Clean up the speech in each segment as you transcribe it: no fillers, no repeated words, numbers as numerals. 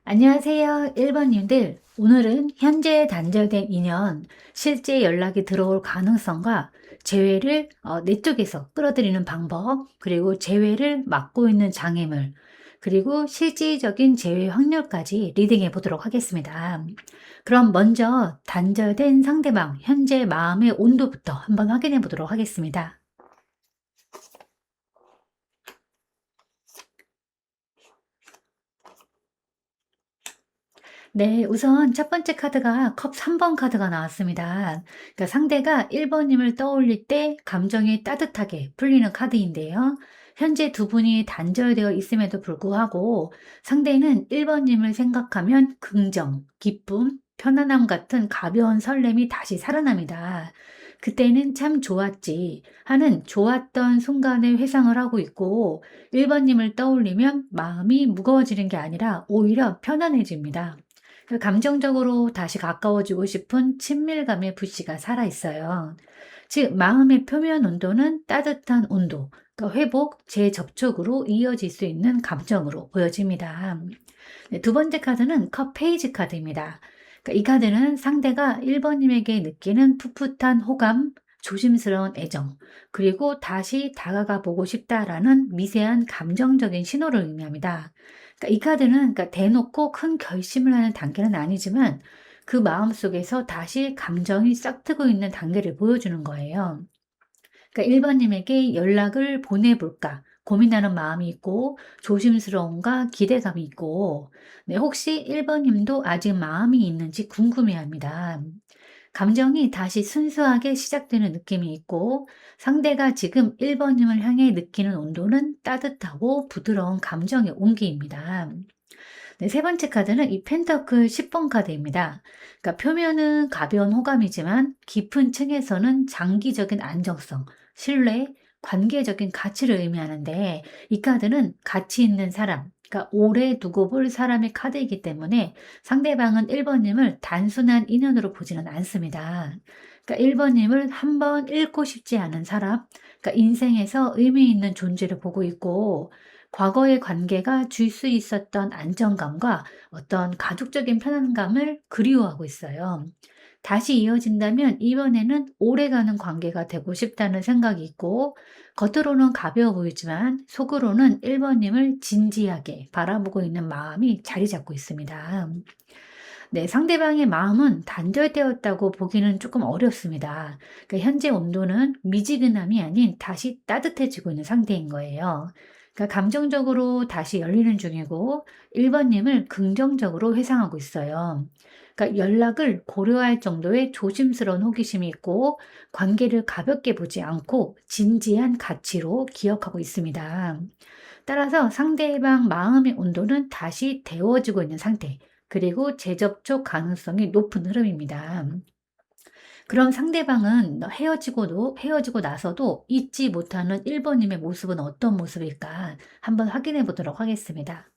안녕하세요. 1번님들. 오늘은 현재 단절된 인연, 실제 연락이 들어올 가능성과 재회를 내 쪽에서 끌어들이는 방법, 그리고 재회를 막고 있는 장애물, 그리고 실질적인 재회 확률까지 리딩해 보도록 하겠습니다. 그럼 먼저 단절된 상대방, 현재 마음의 온도부터 한번 확인해 보도록 하겠습니다. 네, 우선 첫 번째 카드가 컵 3번 카드가 나왔습니다. 그러니까 상대가 1번님을 떠올릴 때 감정이 따뜻하게 풀리는 카드인데요. 현재 두 분이 단절되어 있음에도 불구하고 상대는 1번님을 생각하면 긍정, 기쁨, 편안함 같은 가벼운 설렘이 다시 살아납니다. 그때는 참 좋았지 하는 좋았던 순간을 회상을 하고 있고 1번님을 떠올리면 마음이 무거워지는 게 아니라 오히려 편안해집니다. 감정적으로 다시 가까워지고 싶은 친밀감의 불씨가 살아있어요. 즉, 마음의 표면 온도는 따뜻한 온도, 그러니까 회복, 재접촉으로 이어질 수 있는 감정으로 보여집니다. 네, 두 번째 카드는 컵 페이지 카드입니다. 그러니까 이 카드는 상대가 1번님에게 느끼는 풋풋한 호감, 조심스러운 애정, 그리고 다시 다가가 보고 싶다라는 미세한 감정적인 신호를 의미합니다. 그러니까 이 카드는 대놓고 큰 결심을 하는 단계는 아니지만 그 마음속에서 다시 감정이 싹트고 있는 단계를 보여주는 거예요. 그러니까 1번님에게 연락을 보내볼까 고민하는 마음이 있고 조심스러움과 기대감이 있고 네, 혹시 1번님도 아직 마음이 있는지 궁금해합니다. 감정이 다시 순수하게 시작되는 느낌이 있고 상대가 지금 1번님을 향해 느끼는 온도는 따뜻하고 부드러운 감정의 온기입니다. 네, 세 번째 카드는 이 펜터클 10번 카드입니다. 그러니까 표면은 가벼운 호감이지만 깊은 층에서는 장기적인 안정성, 신뢰, 관계적인 가치를 의미하는데 이 카드는 가치 있는 사람, 그러니까 오래 두고 볼 사람의 카드이기 때문에 상대방은 1번님을 단순한 인연으로 보지는 않습니다. 그러니까 1번님을 한번 잃고 싶지 않은 사람, 그러니까 인생에서 의미 있는 존재를 보고 있고 과거의 관계가 줄 수 있었던 안정감과 어떤 가족적인 편안감을 그리워하고 있어요. 다시 이어진다면 이번에는 오래가는 관계가 되고 싶다는 생각이 있고 겉으로는 가벼워 보이지만 속으로는 1번님을 진지하게 바라보고 있는 마음이 자리 잡고 있습니다. 네, 상대방의 마음은 단절되었다고 보기는 조금 어렵습니다. 그러니까 현재 온도는 미지근함이 아닌 다시 따뜻해지고 있는 상태인 거예요. 그러니까 감정적으로 다시 열리는 중이고 1번님을 긍정적으로 회상하고 있어요. 그러니까 연락을 고려할 정도의 조심스러운 호기심이 있고 관계를 가볍게 보지 않고 진지한 가치로 기억하고 있습니다. 따라서 상대방 마음의 온도는 다시 데워지고 있는 상태, 그리고 재접촉 가능성이 높은 흐름입니다. 그럼 상대방은 헤어지고 나서도 잊지 못하는 1번님의 모습은 어떤 모습일까? 한번 확인해 보도록 하겠습니다.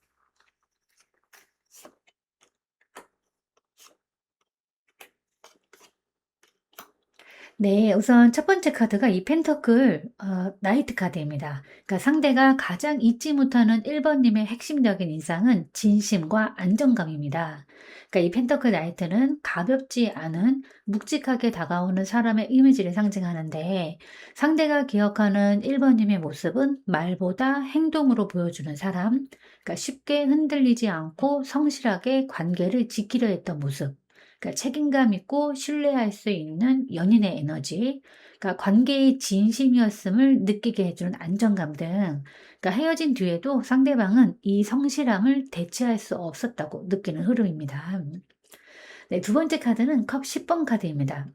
네, 우선 첫 번째 카드가 이 펜터클 나이트 카드입니다. 그러니까 상대가 가장 잊지 못하는 1번님의 핵심적인 인상은 진심과 안정감입니다. 그러니까 이 펜터클 나이트는 가볍지 않은 묵직하게 다가오는 사람의 이미지를 상징하는데 상대가 기억하는 1번님의 모습은 말보다 행동으로 보여주는 사람, 그러니까 쉽게 흔들리지 않고 성실하게 관계를 지키려 했던 모습. 그러니까 책임감 있고 신뢰할 수 있는 연인의 에너지, 그러니까 관계의 진심이었음을 느끼게 해주는 안정감 등, 그러니까 헤어진 뒤에도 상대방은 이 성실함을 대체할 수 없었다고 느끼는 흐름입니다. 네, 두 번째 카드는 컵 10번 카드입니다.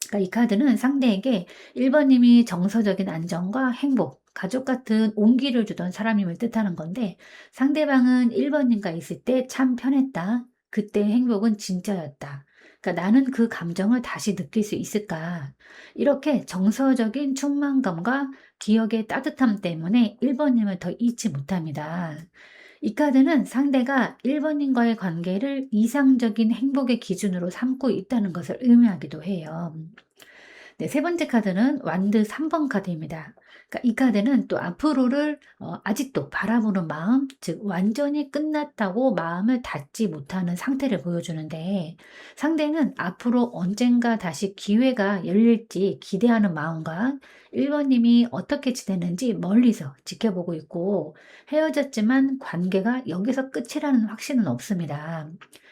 그러니까 이 카드는 상대에게 1번님이 정서적인 안정과 행복, 가족 같은 온기를 주던 사람임을 뜻하는 건데 상대방은 1번님과 있을 때 참 편했다. 그때 행복은 진짜였다. 그러니까 나는 그 감정을 다시 느낄 수 있을까? 이렇게 정서적인 충만감과 기억의 따뜻함 때문에 1번님을 더 잊지 못합니다. 이 카드는 상대가 1번님과의 관계를 이상적인 행복의 기준으로 삼고 있다는 것을 의미하기도 해요. 네, 세 번째 카드는 완드 3번 카드입니다. 그러니까 이 카드는 또 앞으로를 아직도 바라보는 마음, 즉 완전히 끝났다고 마음을 닫지 못하는 상태를 보여주는데, 상대는 앞으로 언젠가 다시 기회가 열릴지 기대하는 마음과 1번님이 어떻게 지내는지 멀리서 지켜보고 있고, 헤어졌지만 관계가 여기서 끝이라는 확신은 없습니다.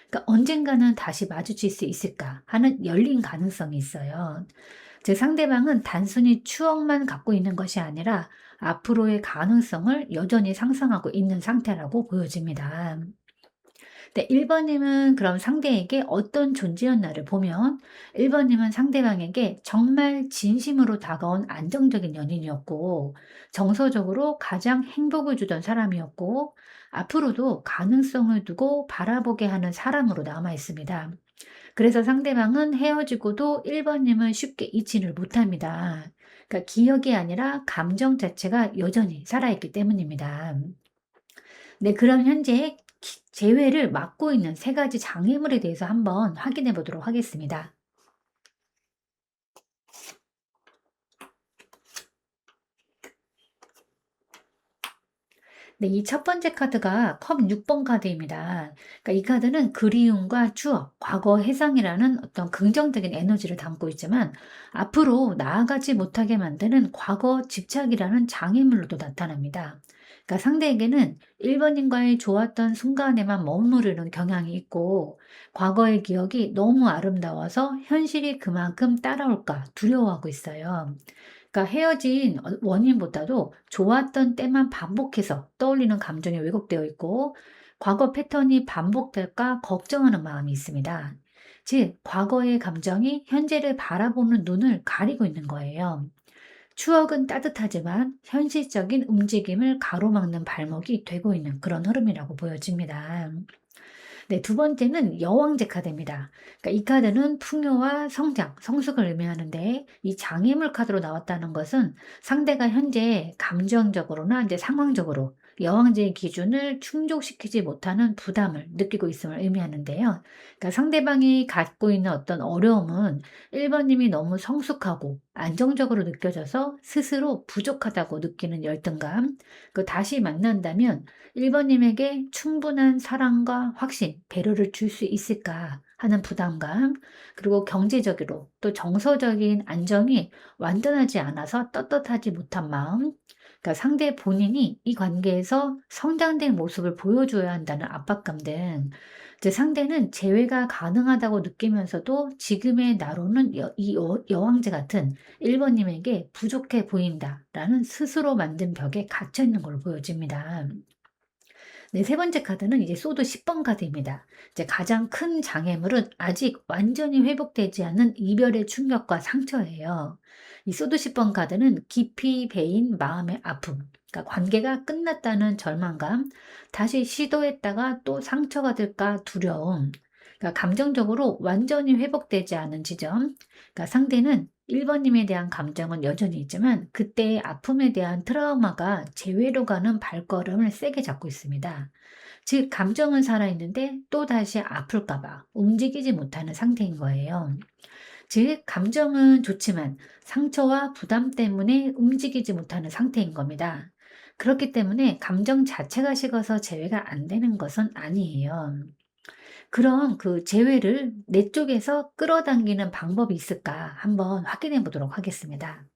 그러니까 언젠가는 다시 마주칠 수 있을까 하는 열린 가능성이 있어요. 제 상대방은 단순히 추억만 갖고 있는 것이 아니라 앞으로의 가능성을 여전히 상상하고 있는 상태라고 보여집니다. 네, 1번님은 그럼 상대에게 어떤 존재였나를 보면 1번님은 상대방에게 정말 진심으로 다가온 안정적인 연인이었고, 정서적으로 가장 행복을 주던 사람이었고, 앞으로도 가능성을 두고 바라보게 하는 사람으로 남아 있습니다. 그래서 상대방은 헤어지고도 1번님을 쉽게 잊지를 못합니다. 그러니까 기억이 아니라 감정 자체가 여전히 살아있기 때문입니다. 네, 그럼 현재 재회를 맡고 있는 세 가지 장애물에 대해서 한번 확인해 보도록 하겠습니다. 네, 이 첫 번째 카드가 컵 6번 카드입니다. 그러니까 이 카드는 그리움과 추억, 과거 해상이라는 어떤 긍정적인 에너지를 담고 있지만, 앞으로 나아가지 못하게 만드는 과거 집착이라는 장애물로도 나타납니다. 그러니까 상대에게는 1번님과의 좋았던 순간에만 머무르는 경향이 있고, 과거의 기억이 너무 아름다워서 현실이 그만큼 따라올까 두려워하고 있어요. 그러니까 헤어진 원인보다도 좋았던 때만 반복해서 떠올리는 감정이 왜곡되어 있고, 과거 패턴이 반복될까 걱정하는 마음이 있습니다. 즉, 과거의 감정이 현재를 바라보는 눈을 가리고 있는 거예요. 추억은 따뜻하지만 현실적인 움직임을 가로막는 발목이 되고 있는 그런 흐름이라고 보여집니다. 네, 두 번째는 여왕제 카드입니다. 그러니까 이 카드는 풍요와 성장, 성숙을 의미하는데, 이 장애물 카드로 나왔다는 것은 상대가 현재 감정적으로나 이제 상황적으로 여왕제의 기준을 충족시키지 못하는 부담을 느끼고 있음을 의미하는데요. 그러니까 상대방이 갖고 있는 어떤 어려움은 1번님이 너무 성숙하고 안정적으로 느껴져서 스스로 부족하다고 느끼는 열등감, 다시 만난다면 1번님에게 충분한 사랑과 확신, 배려를 줄 수 있을까 하는 부담감, 그리고 경제적으로 또 정서적인 안정이 완전하지 않아서 떳떳하지 못한 마음, 그러니까 상대 본인이 이 관계에서 성장된 모습을 보여줘야 한다는 압박감 등, 이제 상대는 재회가 가능하다고 느끼면서도 지금의 나로는 여왕제 같은 1번님에게 부족해 보인다라는 스스로 만든 벽에 갇혀 있는 걸로 보여집니다. 네, 세 번째 카드는 이제 소드 10번 카드입니다. 이제 가장 큰 장애물은 아직 완전히 회복되지 않은 이별의 충격과 상처예요. 이 소드 10번 카드는 깊이 배인 마음의 아픔, 그러니까 관계가 끝났다는 절망감, 다시 시도했다가 또 상처가 될까 두려움, 그러니까 감정적으로 완전히 회복되지 않은 지점, 그러니까 상대는 1번님에 대한 감정은 여전히 있지만 그때의 아픔에 대한 트라우마가 재회로 가는 발걸음을 세게 잡고 있습니다. 즉, 감정은 살아있는데 또다시 아플까 봐 움직이지 못하는 상태인 거예요. 즉, 감정은 좋지만 상처와 부담 때문에 움직이지 못하는 상태인 겁니다. 그렇기 때문에 감정 자체가 식어서 재회가 안 되는 것은 아니에요. 그럼 그 재회를 내 쪽에서 끌어당기는 방법이 있을까 한번 확인해 보도록 하겠습니다.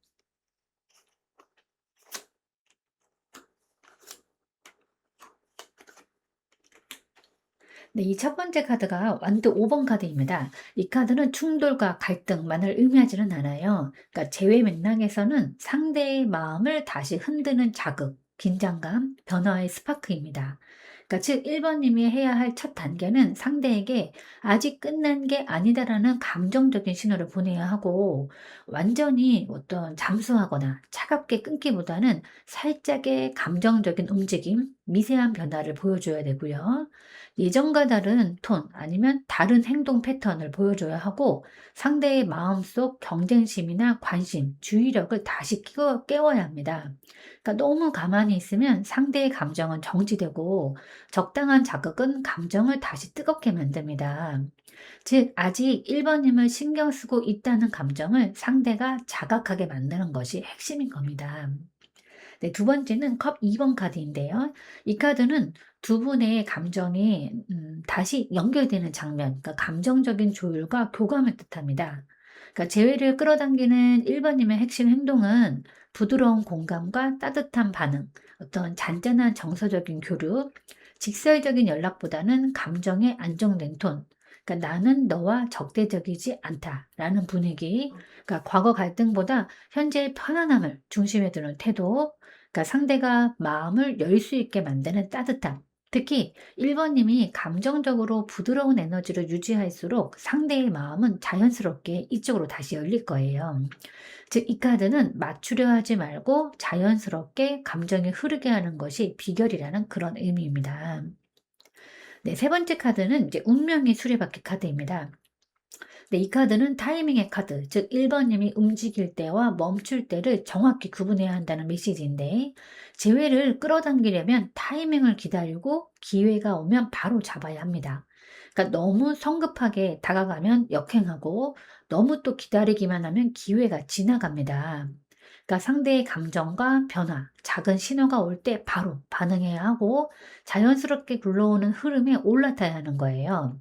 네, 이 첫 번째 카드가 완드 5번 카드입니다. 이 카드는 충돌과 갈등만을 의미하지는 않아요. 그러니까 재회 맥락에서는 상대의 마음을 다시 흔드는 자극, 긴장감, 변화의 스파크입니다. 그러니까 즉 1번님이 해야 할 첫 단계는 상대에게 아직 끝난 게 아니다라는 감정적인 신호를 보내야 하고, 완전히 어떤 잠수하거나 차갑게 끊기보다는 살짝의 감정적인 움직임, 미세한 변화를 보여줘야 되고요. 예전과 다른 톤 아니면 다른 행동 패턴을 보여줘야 하고 상대의 마음속 경쟁심이나 관심, 주의력을 다시 깨워야 합니다. 그러니까 너무 가만히 있으면 상대의 감정은 정지되고 적당한 자극은 감정을 다시 뜨겁게 만듭니다. 즉, 아직 1번님을 신경 쓰고 있다는 감정을 상대가 자각하게 만드는 것이 핵심인 겁니다. 네, 두 번째는 컵 2번 카드인데요. 이 카드는 두 분의 감정이 다시 연결되는 장면, 그러니까 감정적인 조율과 교감을 뜻합니다. 그러니까 재회를 끌어당기는 1번님의 핵심 행동은 부드러운 공감과 따뜻한 반응, 어떤 잔잔한 정서적인 교류, 직설적인 연락보다는 감정의 안정된 톤, 그러니까 나는 너와 적대적이지 않다라는 분위기, 그러니까 과거 갈등보다 현재의 편안함을 중심에 두는 태도, 그러니까 상대가 마음을 열 수 있게 만드는 따뜻함. 특히 1번님이 감정적으로 부드러운 에너지를 유지할수록 상대의 마음은 자연스럽게 이쪽으로 다시 열릴 거예요. 즉, 이 카드는 맞추려 하지 말고 자연스럽게 감정이 흐르게 하는 것이 비결이라는 그런 의미입니다. 네, 세 번째 카드는 이제 운명의 수레바퀴 카드입니다. 네, 이 카드는 타이밍의 카드, 즉 1번님이 움직일 때와 멈출 때를 정확히 구분해야 한다는 메시지인데 재회를 끌어당기려면 타이밍을 기다리고 기회가 오면 바로 잡아야 합니다. 그러니까 너무 성급하게 다가가면 역행하고 너무 또 기다리기만 하면 기회가 지나갑니다. 그러니까 상대의 감정과 변화, 작은 신호가 올 때 바로 반응해야 하고 자연스럽게 굴러오는 흐름에 올라타야 하는 거예요.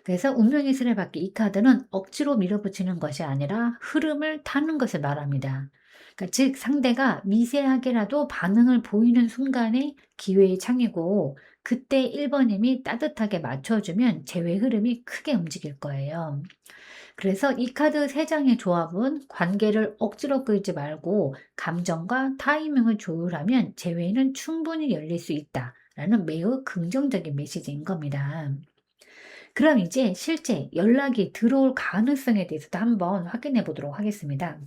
그래서 운명의 수레바퀴 이 카드는 억지로 밀어붙이는 것이 아니라 흐름을 타는 것을 말합니다. 그러니까 즉 상대가 미세하게라도 반응을 보이는 순간에 기회의 창이고 그때 1번님이 따뜻하게 맞춰주면 재회 흐름이 크게 움직일 거예요. 그래서 이 카드 3장의 조합은 관계를 억지로 끌지 말고 감정과 타이밍을 조율하면 재회는 충분히 열릴 수 있다라는 매우 긍정적인 메시지인 겁니다. 그럼 이제 실제 연락이 들어올 가능성에 대해서도 한번 확인해 보도록 하겠습니다.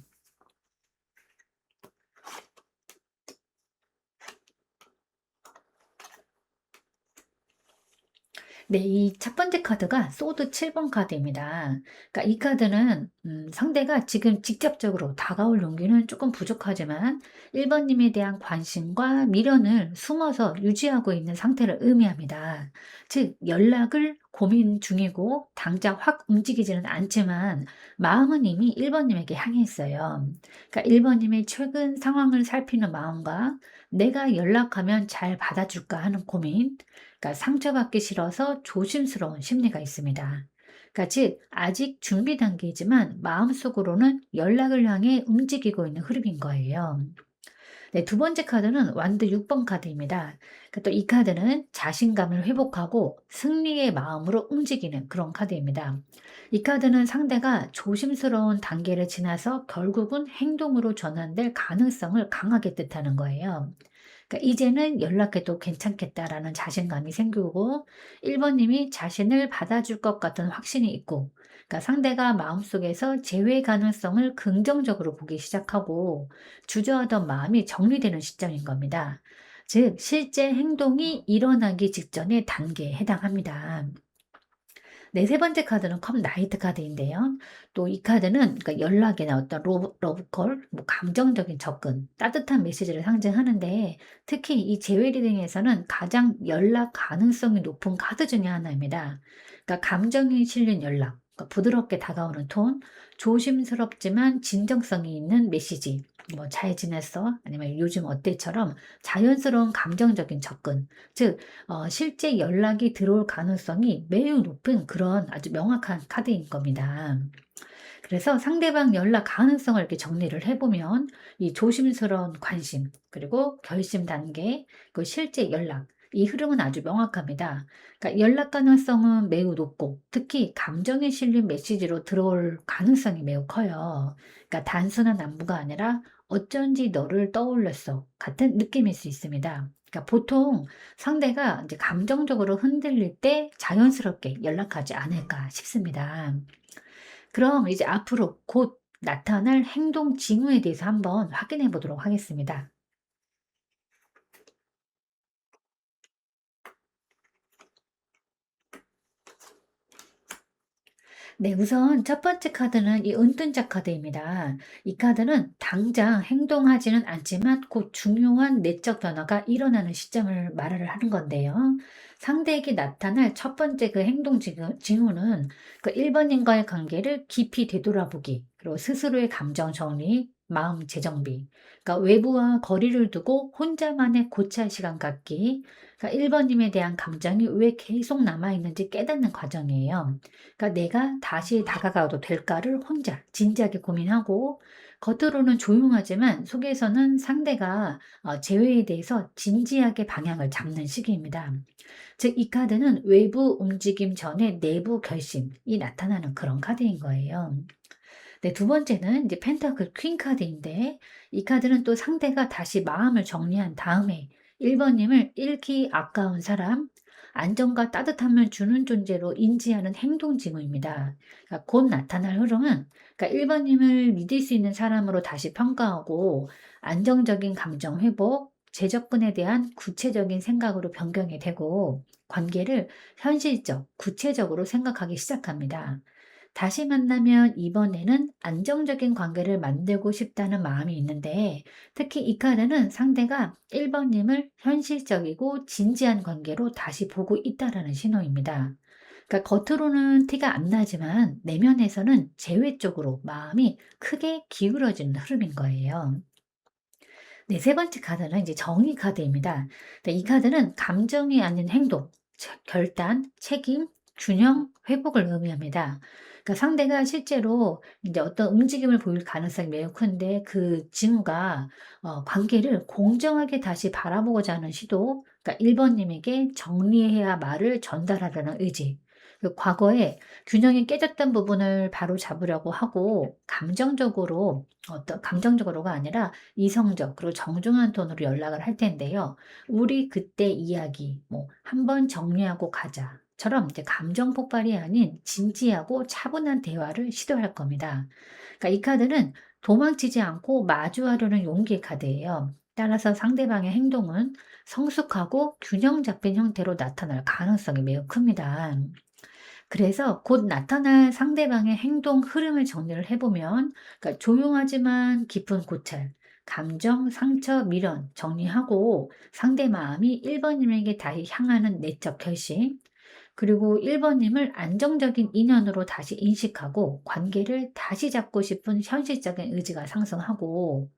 네, 이 첫 번째 카드가 소드 7번 카드입니다. 그러니까 이 카드는 상대가 지금 직접적으로 다가올 용기는 조금 부족하지만 1번님에 대한 관심과 미련을 숨어서 유지하고 있는 상태를 의미합니다. 즉, 연락을 고민 중이고 당장 확 움직이지는 않지만 마음은 이미 1번님에게 향해 있어요. 그러니까 1번님의 최근 상황을 살피는 마음과 내가 연락하면 잘 받아줄까 하는 고민, 그러니까 상처받기 싫어서 조심스러운 심리가 있습니다. 그러니까 즉 아직 준비 단계이지만 마음속으로는 연락을 향해 움직이고 있는 흐름인 거예요. 네, 두 번째 카드는 완드 6번 카드입니다. 그러니까 또 이 카드는 자신감을 회복하고 승리의 마음으로 움직이는 그런 카드입니다. 이 카드는 상대가 조심스러운 단계를 지나서 결국은 행동으로 전환될 가능성을 강하게 뜻하는 거예요. 그러니까 이제는 연락해도 괜찮겠다라는 자신감이 생기고 1번님이 자신을 받아줄 것 같은 확신이 있고 그러니까 상대가 마음속에서 재회 가능성을 긍정적으로 보기 시작하고 주저하던 마음이 정리되는 시점인 겁니다. 즉 실제 행동이 일어나기 직전의 단계에 해당합니다. 네, 세 번째 카드는 컵 나이트 카드인데요. 또 이 카드는 그러니까 연락이나 어떤 러브콜, 뭐 감정적인 접근, 따뜻한 메시지를 상징하는데 특히 이 재회 리딩에서는 가장 연락 가능성이 높은 카드 중에 하나입니다. 그러니까 감정이 실린 연락, 그러니까 부드럽게 다가오는 톤, 조심스럽지만 진정성이 있는 메시지, 뭐 잘 지냈어? 아니면 요즘 어때?처럼 자연스러운 감정적인 접근, 즉 실제 연락이 들어올 가능성이 매우 높은 그런 아주 명확한 카드인 겁니다. 그래서 상대방 연락 가능성을 이렇게 정리를 해보면 이 조심스러운 관심, 그리고 결심 단계, 그 실제 연락, 이 흐름은 아주 명확합니다. 그러니까 연락 가능성은 매우 높고 특히 감정에 실린 메시지로 들어올 가능성이 매우 커요. 그러니까 단순한 안부가 아니라 어쩐지 너를 떠올렸어 같은 느낌일 수 있습니다. 그러니까 보통 상대가 이제 감정적으로 흔들릴 때 자연스럽게 연락하지 않을까 싶습니다. 그럼 이제 앞으로 곧 나타날 행동 징후에 대해서 한번 확인해 보도록 하겠습니다. 네, 우선 첫 번째 카드는 이 은둔자 카드입니다. 이 카드는 당장 행동하지는 않지만 곧 중요한 내적 변화가 일어나는 시점을 말을 하는 건데요. 상대에게 나타날 첫 번째 그 행동 징후는 그 1번님과의 관계를 깊이 되돌아보기, 그리고 스스로의 감정 정리, 마음 재정비, 그러니까 외부와 거리를 두고 혼자만의 고찰 시간 갖기, 그러니까 1번님에 대한 감정이 왜 계속 남아있는지 깨닫는 과정이에요. 그러니까 내가 다시 다가가도 될까를 혼자 진지하게 고민하고, 겉으로는 조용하지만 속에서는 상대가 재회에 대해서 진지하게 방향을 잡는 시기입니다. 즉, 이 카드는 외부 움직임 전에 내부 결심이 나타나는 그런 카드인 거예요. 네, 두 번째는 이제 펜타클 퀸 카드인데, 이 카드는 또 상대가 다시 마음을 정리한 다음에 1번님을 잃기 아까운 사람, 안정과 따뜻함을 주는 존재로 인지하는 행동 징후입니다. 그러니까 곧 나타날 흐름은, 그러니까 1번님을 믿을 수 있는 사람으로 다시 평가하고, 안정적인 감정 회복, 재접근에 대한 구체적인 생각으로 변경이 되고, 관계를 현실적, 구체적으로 생각하기 시작합니다. 다시 만나면 이번에는 안정적인 관계를 만들고 싶다는 마음이 있는데, 특히 이 카드는 상대가 1번님을 현실적이고 진지한 관계로 다시 보고 있다라는 신호입니다. 그러니까 겉으로는 티가 안 나지만 내면에서는 재회 쪽으로 마음이 크게 기울어지는 흐름인 거예요. 네, 세 번째 카드는 이제 정의 카드입니다. 네, 이 카드는 감정이 아닌 행동, 결단, 책임, 균형, 회복을 의미합니다. 그러니까 상대가 실제로 이제 어떤 움직임을 보일 가능성이 매우 큰데, 그 징후가 관계를 공정하게 다시 바라보고자 하는 시도, 그러니까 1번님에게 정리해야 말을 전달하려는 의지, 그 과거에 균형이 깨졌던 부분을 바로 잡으려고 하고, 감정적으로가 아니라 이성적 그리고 정중한 톤으로 연락을 할 텐데요. "우리 그때 이야기 뭐 한번 정리하고 가자."처럼 이제 감정 폭발이 아닌 진지하고 차분한 대화를 시도할 겁니다. 그러니까 이 카드는 도망치지 않고 마주하려는 용기의 카드예요. 따라서 상대방의 행동은 성숙하고 균형 잡힌 형태로 나타날 가능성이 매우 큽니다. 그래서 곧 나타날 상대방의 행동 흐름을 정리를 해보면, 그러니까 조용하지만 깊은 고찰, 감정, 상처, 미련 정리하고, 상대 마음이 1번님에게 다시 향하는 내적 결심, 그리고 1번님을 안정적인 인연으로 다시 인식하고 관계를 다시 잡고 싶은 현실적인 의지가 상승하고,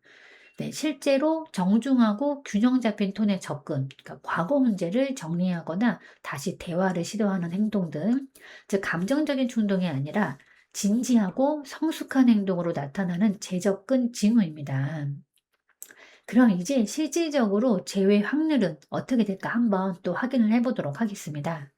네, 실제로 정중하고 균형 잡힌 톤의 접근, 그러니까 과거 문제를 정리하거나 다시 대화를 시도하는 행동 등, 즉 감정적인 충동이 아니라 진지하고 성숙한 행동으로 나타나는 재접근 징후입니다. 그럼 이제 실질적으로 재회 확률은 어떻게 될까 한번 또 확인을 해보도록 하겠습니다.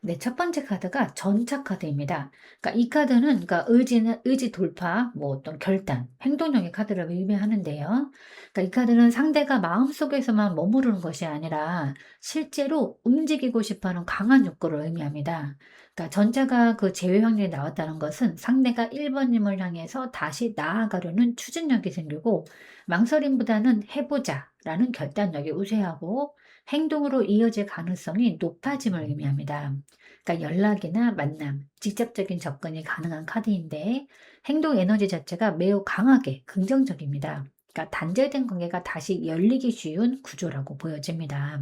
네, 첫 번째 카드가 전차 카드입니다. 그러니까 이 카드는, 그러니까 의지 돌파, 뭐 어떤 결단, 행동력의 카드를 의미하는데요. 그러니까 이 카드는 상대가 마음속에서만 머무르는 것이 아니라 실제로 움직이고 싶어하는 강한 욕구를 의미합니다. 그러니까 전차가 그 제외 확률이 나왔다는 것은 상대가 1번님을 향해서 다시 나아가려는 추진력이 생기고, 망설임보다는 해보자라는 결단력이 우세하고 행동으로 이어질 가능성이 높아짐을 의미합니다. 그러니까 연락이나 만남, 직접적인 접근이 가능한 카드인데, 행동 에너지 자체가 매우 강하게 긍정적입니다. 그러니까 단절된 관계가 다시 열리기 쉬운 구조라고 보여집니다.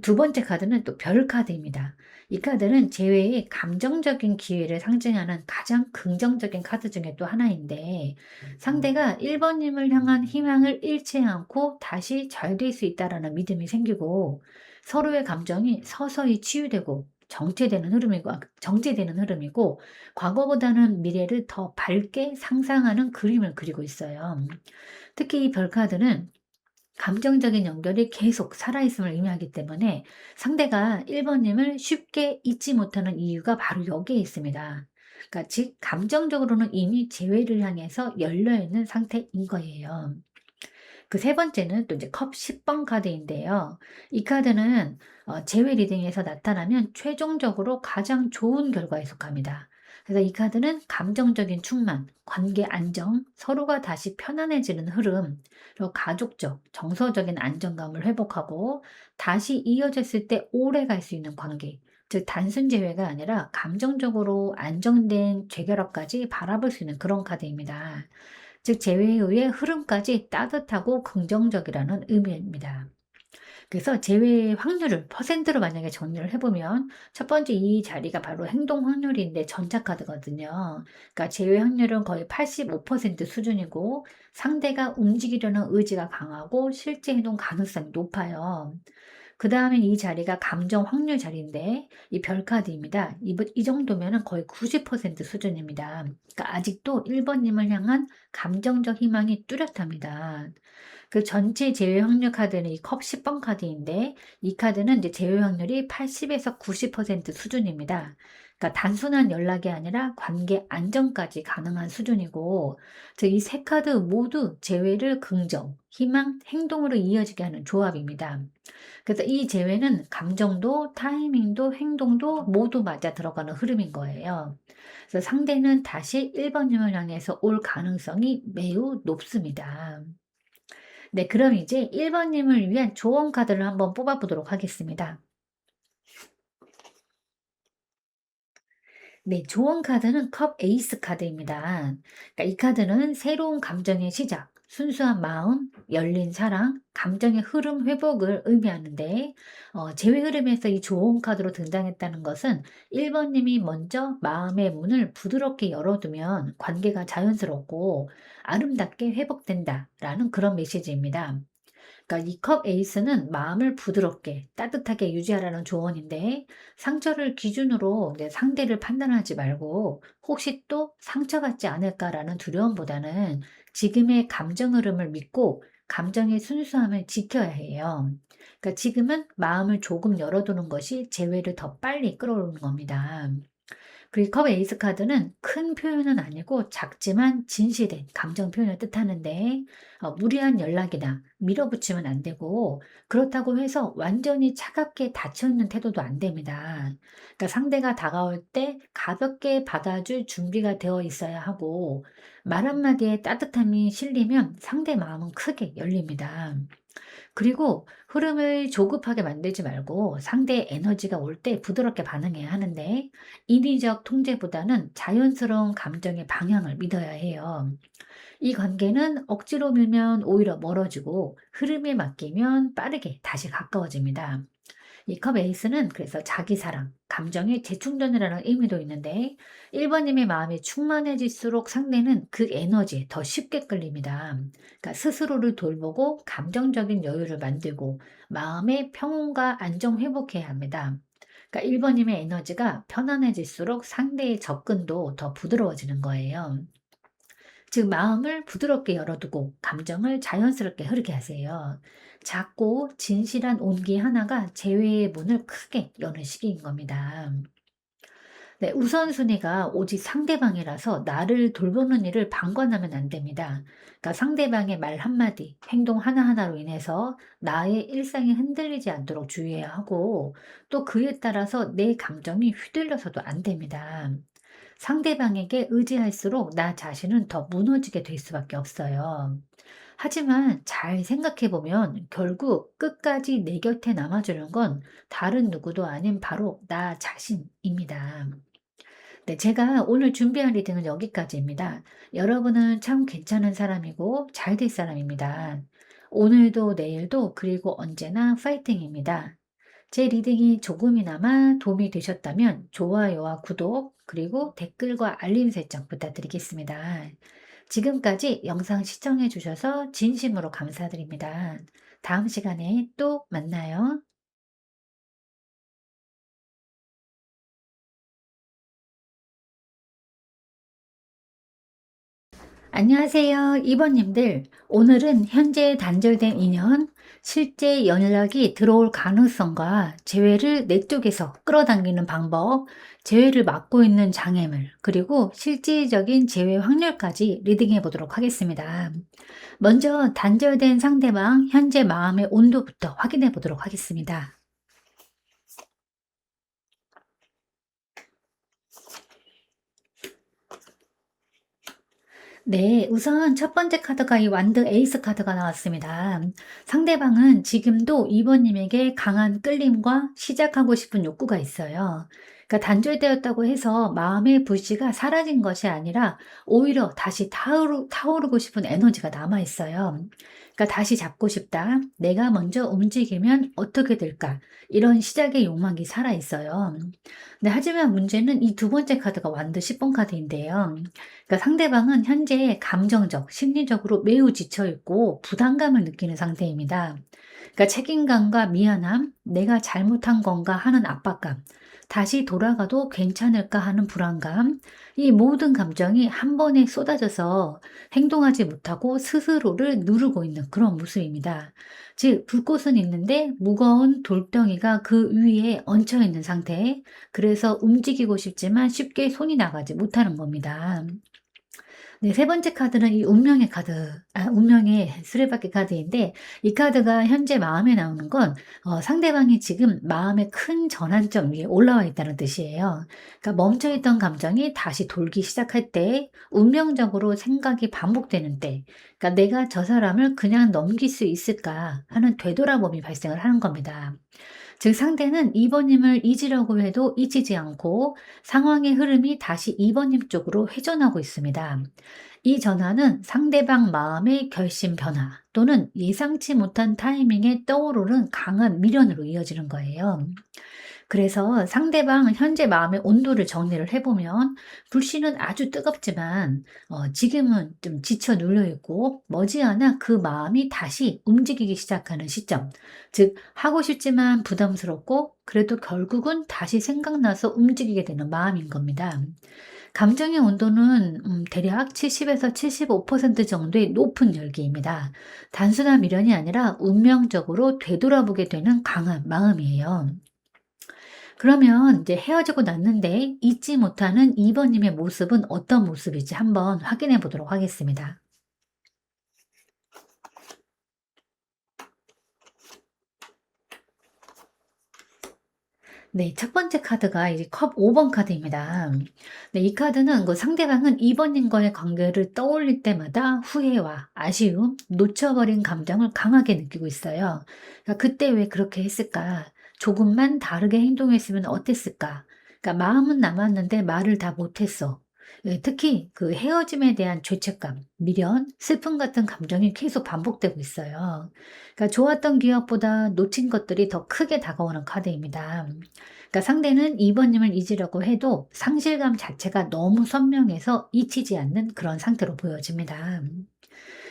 두 번째 카드는 또 별 카드입니다. 이 카드는 재회의 감정적인 기회를 상징하는 가장 긍정적인 카드 중에 또 하나인데, 상대가 1번님을 향한 희망을 잃지 않고 다시 잘 될 수 있다라는 믿음이 생기고, 서로의 감정이 서서히 치유되고 정체되는 흐름이고, 과거보다는 미래를 더 밝게 상상하는 그림을 그리고 있어요. 특히 이 별 카드는 감정적인 연결이 계속 살아있음을 의미하기 때문에, 상대가 1번님을 쉽게 잊지 못하는 이유가 바로 여기에 있습니다. 그러니까 즉 감정적으로는 이미 재회를 향해서 열려있는 상태인 거예요. 그 세 번째는 또 이제 컵 10번 카드인데요. 이 카드는 제외 리딩에서 나타나면 최종적으로 가장 좋은 결과에 속합니다. 그래서 이 카드는 감정적인 충만, 관계 안정, 서로가 다시 편안해지는 흐름, 그리고 가족적, 정서적인 안정감을 회복하고 다시 이어졌을 때 오래 갈 수 있는 관계, 즉 단순 재회가 아니라 감정적으로 안정된 재결합까지 바라볼 수 있는 그런 카드입니다. 즉 재회에 의해 흐름까지 따뜻하고 긍정적이라는 의미입니다. 그래서 재회 확률을 퍼센트로 만약에 정리를 해보면 첫 번째 이 자리가 바로 행동 확률인데 전자카드거든요. 그러니까 재회 확률은 거의 85% 수준이고 상대가 움직이려는 의지가 강하고 실제 행동 가능성이 높아요. 그 다음에 이 자리가 감정 확률 자리인데 이 별카드입니다. 이 정도면 거의 90% 수준입니다. 그러니까 아직도 1번님을 향한 감정적 희망이 뚜렷합니다. 그 전체 제외 확률 카드는 이 컵 10번 카드인데 이 카드는 이제 제외 확률이 80에서 90% 수준입니다. 그러니까 단순한 연락이 아니라 관계 안정까지 가능한 수준이고, 이 세 카드 모두 재회를 긍정, 희망, 행동으로 이어지게 하는 조합입니다. 그래서 이 재회는 감정도 타이밍도 행동도 모두 맞아 들어가는 흐름인 거예요. 그래서 상대는 다시 1번님을 향해서 올 가능성이 매우 높습니다. 네, 그럼 이제 1번님을 위한 조언 카드를 한번 뽑아보도록 하겠습니다. 네, 조언 카드는 컵 에이스 카드입니다. 그러니까 이 카드는 새로운 감정의 시작, 순수한 마음, 열린 사랑, 감정의 흐름 회복을 의미하는데, 제외 흐름에서 이 조언 카드로 등장했다는 것은 1번님이 먼저 마음의 문을 부드럽게 열어두면 관계가 자연스럽고 아름답게 회복된다라는 그런 메시지입니다. 그러니까 이 컵 에이스는 마음을 부드럽게 따뜻하게 유지하라는 조언인데 상처를 기준으로 내 상대를 판단하지 말고 혹시 또 상처받지 않을까라는 두려움보다는 지금의 감정 흐름을 믿고 감정의 순수함을 지켜야 해요. 그러니까 지금은 마음을 조금 열어두는 것이 재회를 더 빨리 끌어오는 겁니다. 그리고 컵 에이스 카드는 큰 표현은 아니고 작지만 진실된 감정 표현을 뜻하는데 무리한 연락이나 밀어붙이면 안 되고 그렇다고 해서 완전히 차갑게 닫혀있는 태도도 안 됩니다. 그러니까 상대가 다가올 때 가볍게 받아줄 준비가 되어 있어야 하고 말 한마디에 따뜻함이 실리면 상대 마음은 크게 열립니다. 그리고 흐름을 조급하게 만들지 말고 상대의 에너지가 올 때 부드럽게 반응해야 하는데 인위적 통제보다는 자연스러운 감정의 방향을 믿어야 해요. 이 관계는 억지로 밀면 오히려 멀어지고 흐름에 맡기면 빠르게 다시 가까워집니다. 이 컵 에이스는 그래서 자기 사랑, 감정의 재충전이라는 의미도 있는데 1번님의 마음이 충만해질수록 상대는 그 에너지에 더 쉽게 끌립니다. 그러니까 스스로를 돌보고 감정적인 여유를 만들고 마음의 평온과 안정 회복해야 합니다. 그러니까 1번님의 에너지가 편안해질수록 상대의 접근도 더 부드러워지는 거예요. 즉 마음을 부드럽게 열어두고 감정을 자연스럽게 흐르게 하세요. 작고 진실한 온기 하나가 재회의 문을 크게 여는 시기인 겁니다. 네, 우선순위가 오직 상대방이라서 나를 돌보는 일을 방관하면 안 됩니다. 그러니까 상대방의 말 한마디, 행동 하나하나로 인해서 나의 일상이 흔들리지 않도록 주의해야 하고 또 그에 따라서 내 감정이 휘둘려서도 안 됩니다. 상대방에게 의지할수록 나 자신은 더 무너지게 될 수밖에 없어요. 하지만 잘 생각해 보면 결국 끝까지 내 곁에 남아주는 건 다른 누구도 아닌 바로 나 자신입니다. 네, 제가 오늘 준비한 리딩은 여기까지입니다. 여러분은 참 괜찮은 사람이고 잘 될 사람입니다. 오늘도 내일도 그리고 언제나 파이팅입니다. 제 리딩이 조금이나마 도움이 되셨다면 좋아요와 구독, 그리고 댓글과 알림 설정 부탁드리겠습니다. 지금까지 영상 시청해 주셔서 진심으로 감사드립니다. 다음 시간에 또 만나요. 안녕하세요, 이번님들. 오늘은 현재 단절된 인연, 실제 연락이 들어올 가능성과 재회를 내 쪽에서 끌어당기는 방법, 재회를 막고 있는 장애물, 그리고 실질적인 재회 확률까지 리딩해 보도록 하겠습니다. 먼저 단절된 상대방 현재 마음의 온도부터 확인해 보도록 하겠습니다. 네, 우선 첫 번째 카드가 이 완드 에이스 카드가 나왔습니다. 상대방은 지금도 이번님에게 강한 끌림과 시작하고 싶은 욕구가 있어요. 그러니까 단절되었다고 해서 마음의 불씨가 사라진 것이 아니라 오히려 다시 타오르고 싶은 에너지가 남아 있어요. 그러니까 다시 잡고 싶다. 내가 먼저 움직이면 어떻게 될까? 이런 시작의 욕망이 살아 있어요. 네, 하지만 문제는 이 두 번째 카드가 완드 10번 카드인데요. 그러니까 상대방은 현재 감정적, 심리적으로 매우 지쳐 있고 부담감을 느끼는 상태입니다. 그러니까 책임감과 미안함, 내가 잘못한 건가 하는 압박감, 다시 돌아가도 괜찮을까 하는 불안감, 이 모든 감정이 한 번에 쏟아져서 행동하지 못하고 스스로를 누르고 있는 그런 모습입니다. 즉, 불꽃은 있는데 무거운 돌덩이가 그 위에 얹혀 있는 상태, 그래서 움직이고 싶지만 쉽게 손이 나가지 못하는 겁니다. 네, 세 번째 카드는 이 운명의 카드, 운명의 수레바퀴 카드인데 이 카드가 현재 마음에 나오는 건 상대방이 지금 마음의 큰 전환점 위에 올라와 있다는 뜻이에요. 그러니까 멈춰있던 감정이 다시 돌기 시작할 때, 운명적으로 생각이 반복되는 때, 그러니까 내가 저 사람을 그냥 넘길 수 있을까 하는 되돌아봄이 발생을 하는 겁니다. 즉 상대는 2번님을 잊으려고 해도 잊히지 않고 상황의 흐름이 다시 2번님 쪽으로 회전하고 있습니다. 이 전환은 상대방 마음의 결심 변화 또는 예상치 못한 타이밍에 떠오르는 강한 미련으로 이어지는 거예요. 그래서 상대방 현재 마음의 온도를 정리를 해보면 불씨는 아주 뜨겁지만 지금은 좀 지쳐 눌려 있고 머지않아 그 마음이 다시 움직이기 시작하는 시점. 즉 하고 싶지만 부담스럽고 그래도 결국은 다시 생각나서 움직이게 되는 마음인 겁니다. 감정의 온도는 대략 70에서 75% 정도의 높은 열기입니다. 단순한 미련이 아니라 운명적으로 되돌아보게 되는 강한 마음이에요. 그러면 이제 헤어지고 났는데 잊지 못하는 2번 님의 모습은 어떤 모습일지 한번 확인해 보도록 하겠습니다. 네, 첫 번째 카드가 이제 컵 5번 카드입니다. 네, 이 카드는 그 상대방은 2번 님과의 관계를 떠올릴 때마다 후회와 아쉬움, 놓쳐버린 감정을 강하게 느끼고 있어요. 그러니까 '그때 왜 그렇게 했을까? 조금만 다르게 행동했으면 어땠을까?' 그러니까 마음은 남았는데 말을 다 못했어. 예, 특히 그 헤어짐에 대한 죄책감, 미련, 슬픔 같은 감정이 계속 반복되고 있어요. 그러니까 좋았던 기억보다 놓친 것들이 더 크게 다가오는 카드입니다. 그러니까 상대는 2번 님을 잊으려고 해도 상실감 자체가 너무 선명해서 잊히지 않는 그런 상태로 보여집니다.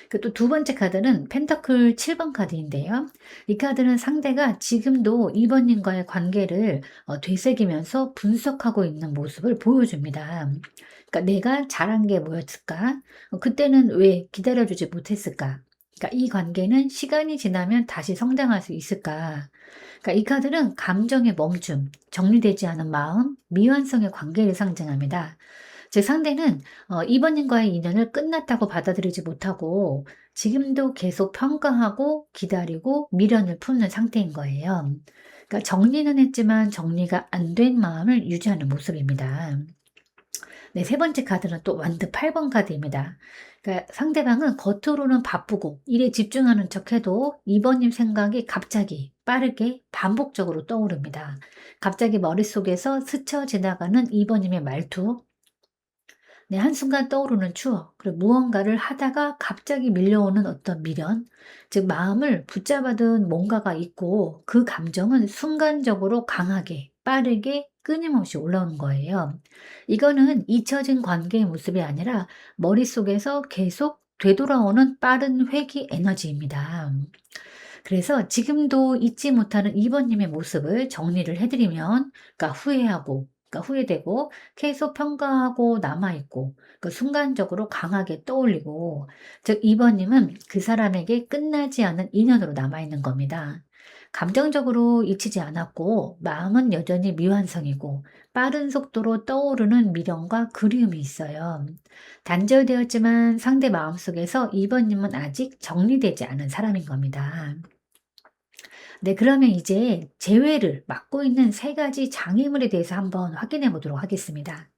그 또 두 번째 카드는 펜터클 7번 카드인데요. 이 카드는 상대가 지금도 2번 님과의 관계를 되새기면서 분석하고 있는 모습을 보여줍니다. 그러니까 '내가 잘한 게 뭐였을까? 그때는 왜 기다려 주지 못했을까? 그러니까 이 관계는 시간이 지나면 다시 성장할 수 있을까?' 그러니까 이 카드는 감정의 멈춤, 정리되지 않은 마음, 미완성의 관계를 상징합니다. 제 상대는 2번 님과의 인연을 끝났다고 받아들이지 못하고 지금도 계속 평가하고 기다리고 미련을 품는 상태인 거예요. 그러니까 정리는 했지만 정리가 안 된 마음을 유지하는 모습입니다. 네, 세 번째 카드는 또 완드 8번 카드입니다. 그러니까 상대방은 겉으로는 바쁘고 일에 집중하는 척해도 2번 님 생각이 갑자기 빠르게 반복적으로 떠오릅니다. 갑자기 머릿속에서 스쳐 지나가는 2번 님의 말투, 네, 한순간 떠오르는 추억, 그리고 무언가를 하다가 갑자기 밀려오는 어떤 미련, 즉 마음을 붙잡아둔 뭔가가 있고 그 감정은 순간적으로 강하게, 빠르게, 끊임없이 올라오는 거예요. 이거는 잊혀진 관계의 모습이 아니라 머릿속에서 계속 되돌아오는 빠른 회귀 에너지입니다. 그래서 지금도 잊지 못하는 2번 님의 모습을 정리를 해 드리면, 그러니까 후회하고 그러니까 후회되고 계속 평가하고 남아있고 순간적으로 강하게 떠올리고 즉 2번님은 그 사람에게 끝나지 않은 인연으로 남아있는 겁니다. 감정적으로 잊히지 않았고 마음은 여전히 미완성이고 빠른 속도로 떠오르는 미련과 그리움이 있어요. 단절되었지만 상대 마음속에서 2번님은 아직 정리되지 않은 사람인 겁니다. 네, 그러면 이제 재회를 맡고 있는 세 가지 장애물에 대해서 한번 확인해 보도록 하겠습니다.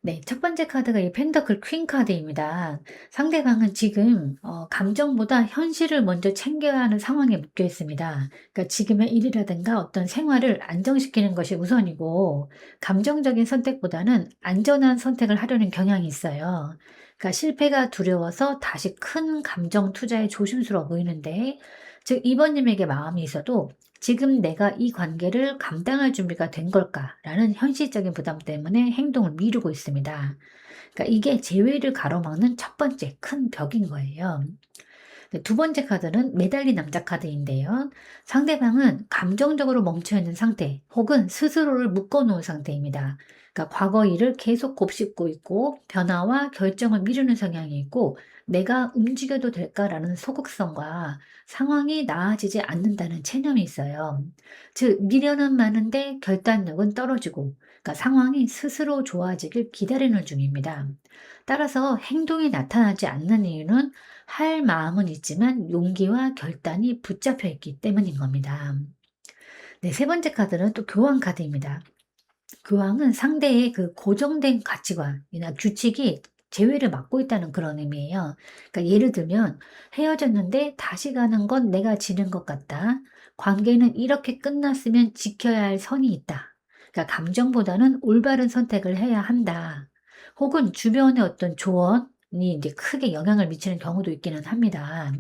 네. 첫 번째 카드가 이 펜더클 퀸 카드입니다. 상대방은 지금 감정보다 현실을 먼저 챙겨야 하는 상황에 묶여 있습니다. 그러니까 지금의 일이라든가 어떤 생활을 안정시키는 것이 우선이고 감정적인 선택보다는 안전한 선택을 하려는 경향이 있어요. 그러니까 실패가 두려워서 다시 큰 감정 투자에 조심스러워 보이는데 즉 2번 님에게 마음이 있어도 '지금 내가 이 관계를 감당할 준비가 된 걸까?'라는 현실적인 부담 때문에 행동을 미루고 있습니다. 그러니까 이게 재회를 가로막는 첫 번째 큰 벽인 거예요. 네, 두 번째 카드는 매달린 남자 카드인데요. 상대방은 감정적으로 멈춰 있는 상태 혹은 스스로를 묶어 놓은 상태입니다. 그러니까 과거 일을 계속 곱씹고 있고 변화와 결정을 미루는 성향이 있고 내가 움직여도 될까라는 소극성과 상황이 나아지지 않는다는 체념이 있어요. 즉 미련은 많은데 결단력은 떨어지고 그러니까 상황이 스스로 좋아지길 기다리는 중입니다. 따라서 행동이 나타나지 않는 이유는 할 마음은 있지만 용기와 결단이 붙잡혀 있기 때문인 겁니다. 네, 세 번째 카드는 또 교황 카드입니다. 교황은 상대의 그 고정된 가치관이나 규칙이 제외를 막고 있다는 그런 의미예요. 그러니까 예를 들면 헤어졌는데 다시 가는 건 내가 지는 것 같다. 관계는 이렇게 끝났으면 지켜야 할 선이 있다. 그러니까 감정보다는 올바른 선택을 해야 한다. 혹은 주변의 어떤 조언이 이제 크게 영향을 미치는 경우도 있기는 합니다.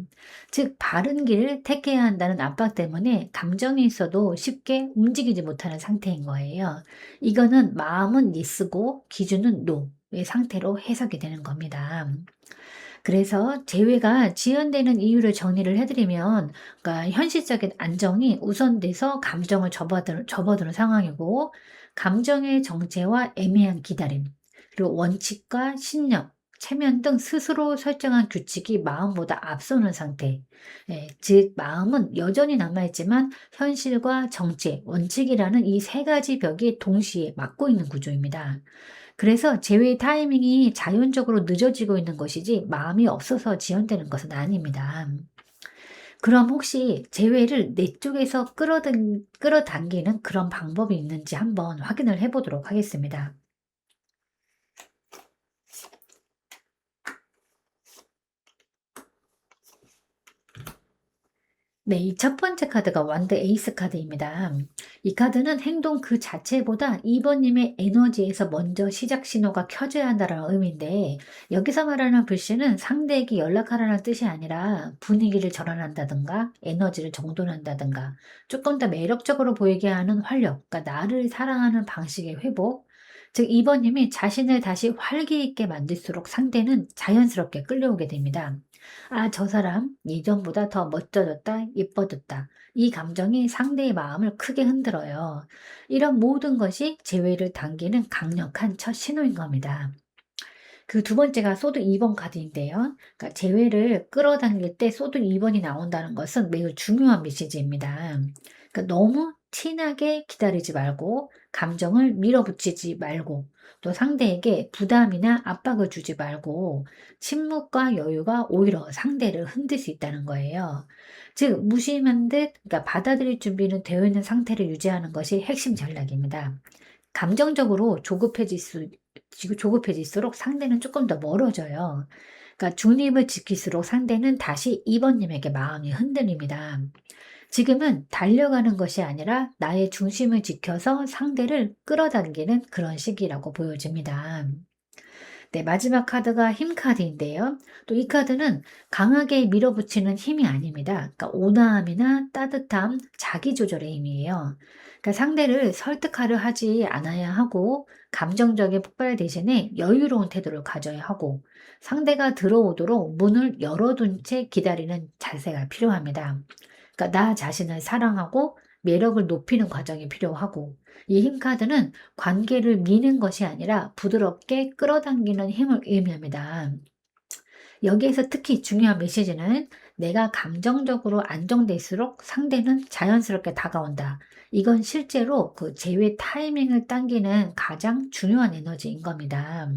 즉 바른 길을 택해야 한다는 압박 때문에 감정이 있어도 쉽게 움직이지 못하는 상태인 거예요. 이거는 마음은 예스고 기준은 노의 상태로 해석이 되는 겁니다. 그래서 재회가 지연되는 이유를 정리를 해드리면, 그러니까 현실적인 안정이 우선돼서 감정을 접어드는 상황이고, 감정의 정체와 애매한 기다림, 그리고 원칙과 신념, 체면 등 스스로 설정한 규칙이 마음보다 앞서는 상태. 예, 즉, 마음은 여전히 남아있지만 현실과 정체, 원칙이라는 이 세 가지 벽이 동시에 막고 있는 구조입니다. 그래서 재회 타이밍이 자연적으로 늦어지고 있는 것이지 마음이 없어서 지연되는 것은 아닙니다. 그럼 혹시 재회를 내 쪽에서 끌어당기는 그런 방법이 있는지 한번 확인을 해 보도록 하겠습니다. 네. 이 첫 번째 카드가 완드 에이스 카드입니다. 이 카드는 행동 그 자체보다 2번 님의 에너지에서 먼저 시작 신호가 켜져야 한다는 의미인데 여기서 말하는 불씨는 상대에게 연락하라는 뜻이 아니라 분위기를 전환한다든가 에너지를 정돈한다든가 조금 더 매력적으로 보이게 하는 활력, 그러니까 나를 사랑하는 방식의 회복, 즉 2번 님이 자신을 다시 활기 있게 만들수록 상대는 자연스럽게 끌려오게 됩니다. '아 저 사람 예전보다 더 멋져졌다. 예뻐졌다.' 이 감정이 상대의 마음을 크게 흔들어요. 이런 모든 것이 재회를 당기는 강력한 첫 신호인 겁니다. 그 두 번째가 소드 2번 카드인데요. 그러니까 재회를 끌어당길 때 소드 2 번이 나온다는 것은 매우 중요한 메시지입니다. 그러니까 너무 티나게 기다리지 말고 감정을 밀어붙이지 말고 또 상대에게 부담이나 압박을 주지 말고 침묵과 여유가 오히려 상대를 흔들 수 있다는 거예요. 즉 무심한 듯 그러니까 받아들일 준비는 되어 있는 상태를 유지하는 것이 핵심 전략입니다. 감정적으로 조급해질수록 상대는 조금 더 멀어져요. 그러니까 중립을 지킬수록 상대는 다시 2번 님에게 마음이 흔들립니다. 지금은 달려가는 것이 아니라 나의 중심을 지켜서 상대를 끌어당기는 그런 시기라고 보여집니다. 네, 마지막 카드가 힘 카드인데요. 또 이 카드는 강하게 밀어붙이는 힘이 아닙니다. 그러니까 온화함이나 따뜻함, 자기 조절의 힘이에요. 그러니까 상대를 설득하려 하지 않아야 하고 감정적인 폭발 대신에 여유로운 태도를 가져야 하고 상대가 들어오도록 문을 열어둔 채 기다리는 자세가 필요합니다. 그러니까 나 자신을 사랑하고 매력을 높이는 과정이 필요하고, 이 힘카드는 관계를 미는 것이 아니라 부드럽게 끌어당기는 힘을 의미합니다. 여기에서 특히 중요한 메시지는 내가 감정적으로 안정될수록 상대는 자연스럽게 다가온다. 이건 실제로 그 제외 타이밍을 당기는 가장 중요한 에너지인 겁니다.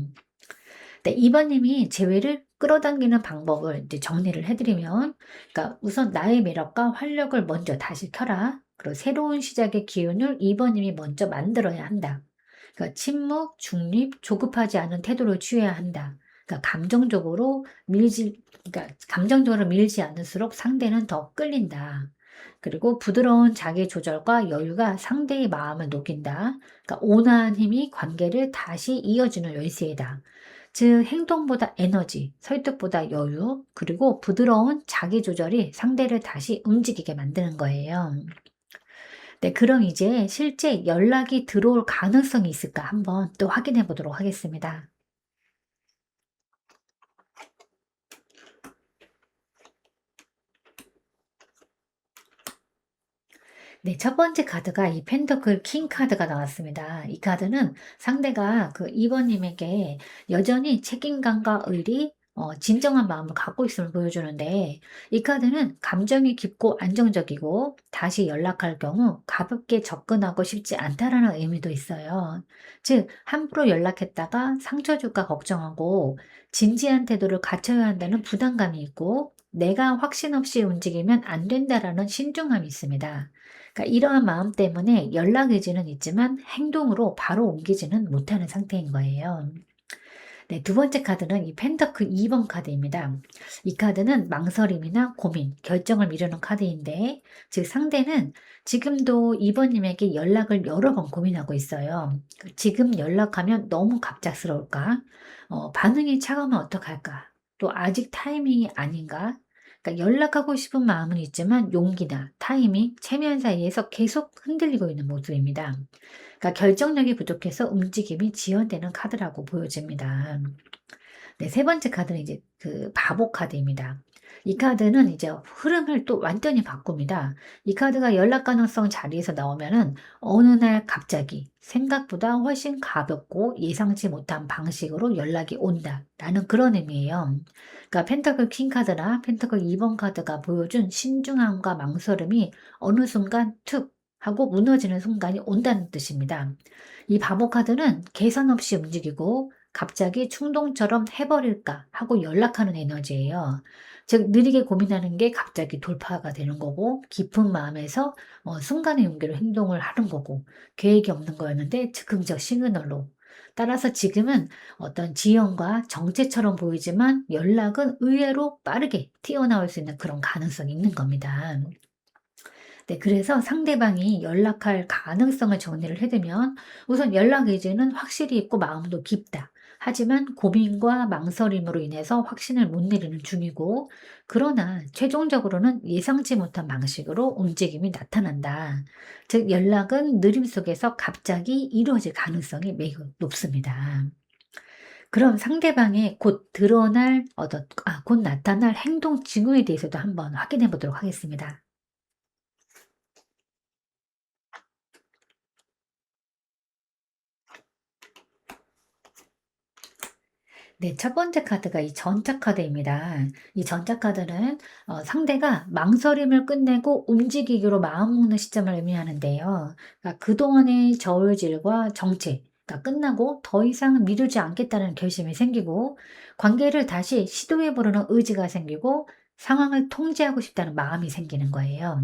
네, 2번 님이 재회를 끌어당기는 방법을 이제 정리를 해드리면, 그러니까 우선 나의 매력과 활력을 먼저 다시 켜라. 그리고 새로운 시작의 기운을 2번 님이 먼저 만들어야 한다. 그러니까 침묵, 중립, 조급하지 않은 태도를 취해야 한다. 그러니까 감정적으로 밀지 않을수록 상대는 더 끌린다. 그리고 부드러운 자기 조절과 여유가 상대의 마음을 녹인다. 그러니까 온화한 힘이 관계를 다시 이어주는 열쇠이다. 즉 행동보다 에너지, 설득보다 여유, 그리고 부드러운 자기 조절이 상대를 다시 움직이게 만드는 거예요. 네, 그럼 이제 실제 연락이 들어올 가능성이 있을까 한번 또 확인해 보도록 하겠습니다. 네, 첫 번째 카드가 이 펜터클 킹 카드가 나왔습니다. 이 카드는 상대가 그 2번 님에게 여전히 책임감과 의리, 진정한 마음을 갖고 있음을 보여주는데, 이 카드는 감정이 깊고 안정적이고 다시 연락할 경우 가볍게 접근하고 싶지 않다라는 의미도 있어요. 즉, 함부로 연락했다가 상처 줄까 걱정하고 진지한 태도를 갖춰야 한다는 부담감이 있고, 내가 확신 없이 움직이면 안 된다라는 신중함이 있습니다. 그러니까 이러한 마음 때문에 연락 의지는 있지만 행동으로 바로 옮기지는 못하는 상태인 거예요. 네, 두 번째 카드는 이 펜터클 2번 카드입니다. 이 카드는 망설임이나 고민, 결정을 미루는 카드인데, 즉 상대는 지금도 2번 님에게 연락을 여러 번 고민하고 있어요. 지금 연락하면 너무 갑작스러울까? 반응이 차가우면 어떡할까? 또 아직 타이밍이 아닌가? 그러니까 연락하고 싶은 마음은 있지만 용기나 타이밍, 체면 사이에서 계속 흔들리고 있는 모습입니다. 그러니까 결정력이 부족해서 움직임이 지연되는 카드라고 보여집니다. 네, 세 번째 카드는 이제 그 바보 카드입니다. 이 카드는 이제 흐름을 또 완전히 바꿉니다. 이 카드가 연락 가능성 자리에서 나오면은 어느 날 갑자기 생각보다 훨씬 가볍고 예상치 못한 방식으로 연락이 온다라는 그런 의미예요. 그러니까 펜터클 퀸 카드나 펜터클 2번 카드가 보여준 신중함과 망설임이 어느 순간 툭 하고 무너지는 순간이 온다는 뜻입니다. 이 바보 카드는 계산 없이 움직이고 갑자기 충동처럼 해버릴까 하고 연락하는 에너지예요. 즉 느리게 고민하는 게 갑자기 돌파가 되는 거고, 깊은 마음에서 순간의 용기로 행동을 하는 거고, 계획이 없는 거였는데 즉흥적 시그널로. 따라서 지금은 어떤 지연과 정체처럼 보이지만 연락은 의외로 빠르게 튀어나올 수 있는 그런 가능성이 있는 겁니다. 네, 그래서 상대방이 연락할 가능성을 정리를 해두면 우선 연락 의지는 확실히 있고 마음도 깊다. 하지만 고민과 망설임으로 인해서 확신을 못 내리는 중이고, 그러나 최종적으로는 예상치 못한 방식으로 움직임이 나타난다. 즉, 연락은 느림 속에서 갑자기 이루어질 가능성이 매우 높습니다. 그럼 상대방의 곧 나타날 행동 징후에 대해서도 한번 확인해 보도록 하겠습니다. 네, 첫 번째 카드가 이 전차 카드입니다. 이 전차 카드는 상대가 망설임을 끝내고 움직이기로 마음먹는 시점을 의미하는데요. 그러니까 그동안의 저울질과 정체, 그러니까 끝나고 더 이상 미루지 않겠다는 결심이 생기고, 관계를 다시 시도해보려는 의지가 생기고, 상황을 통제하고 싶다는 마음이 생기는 거예요.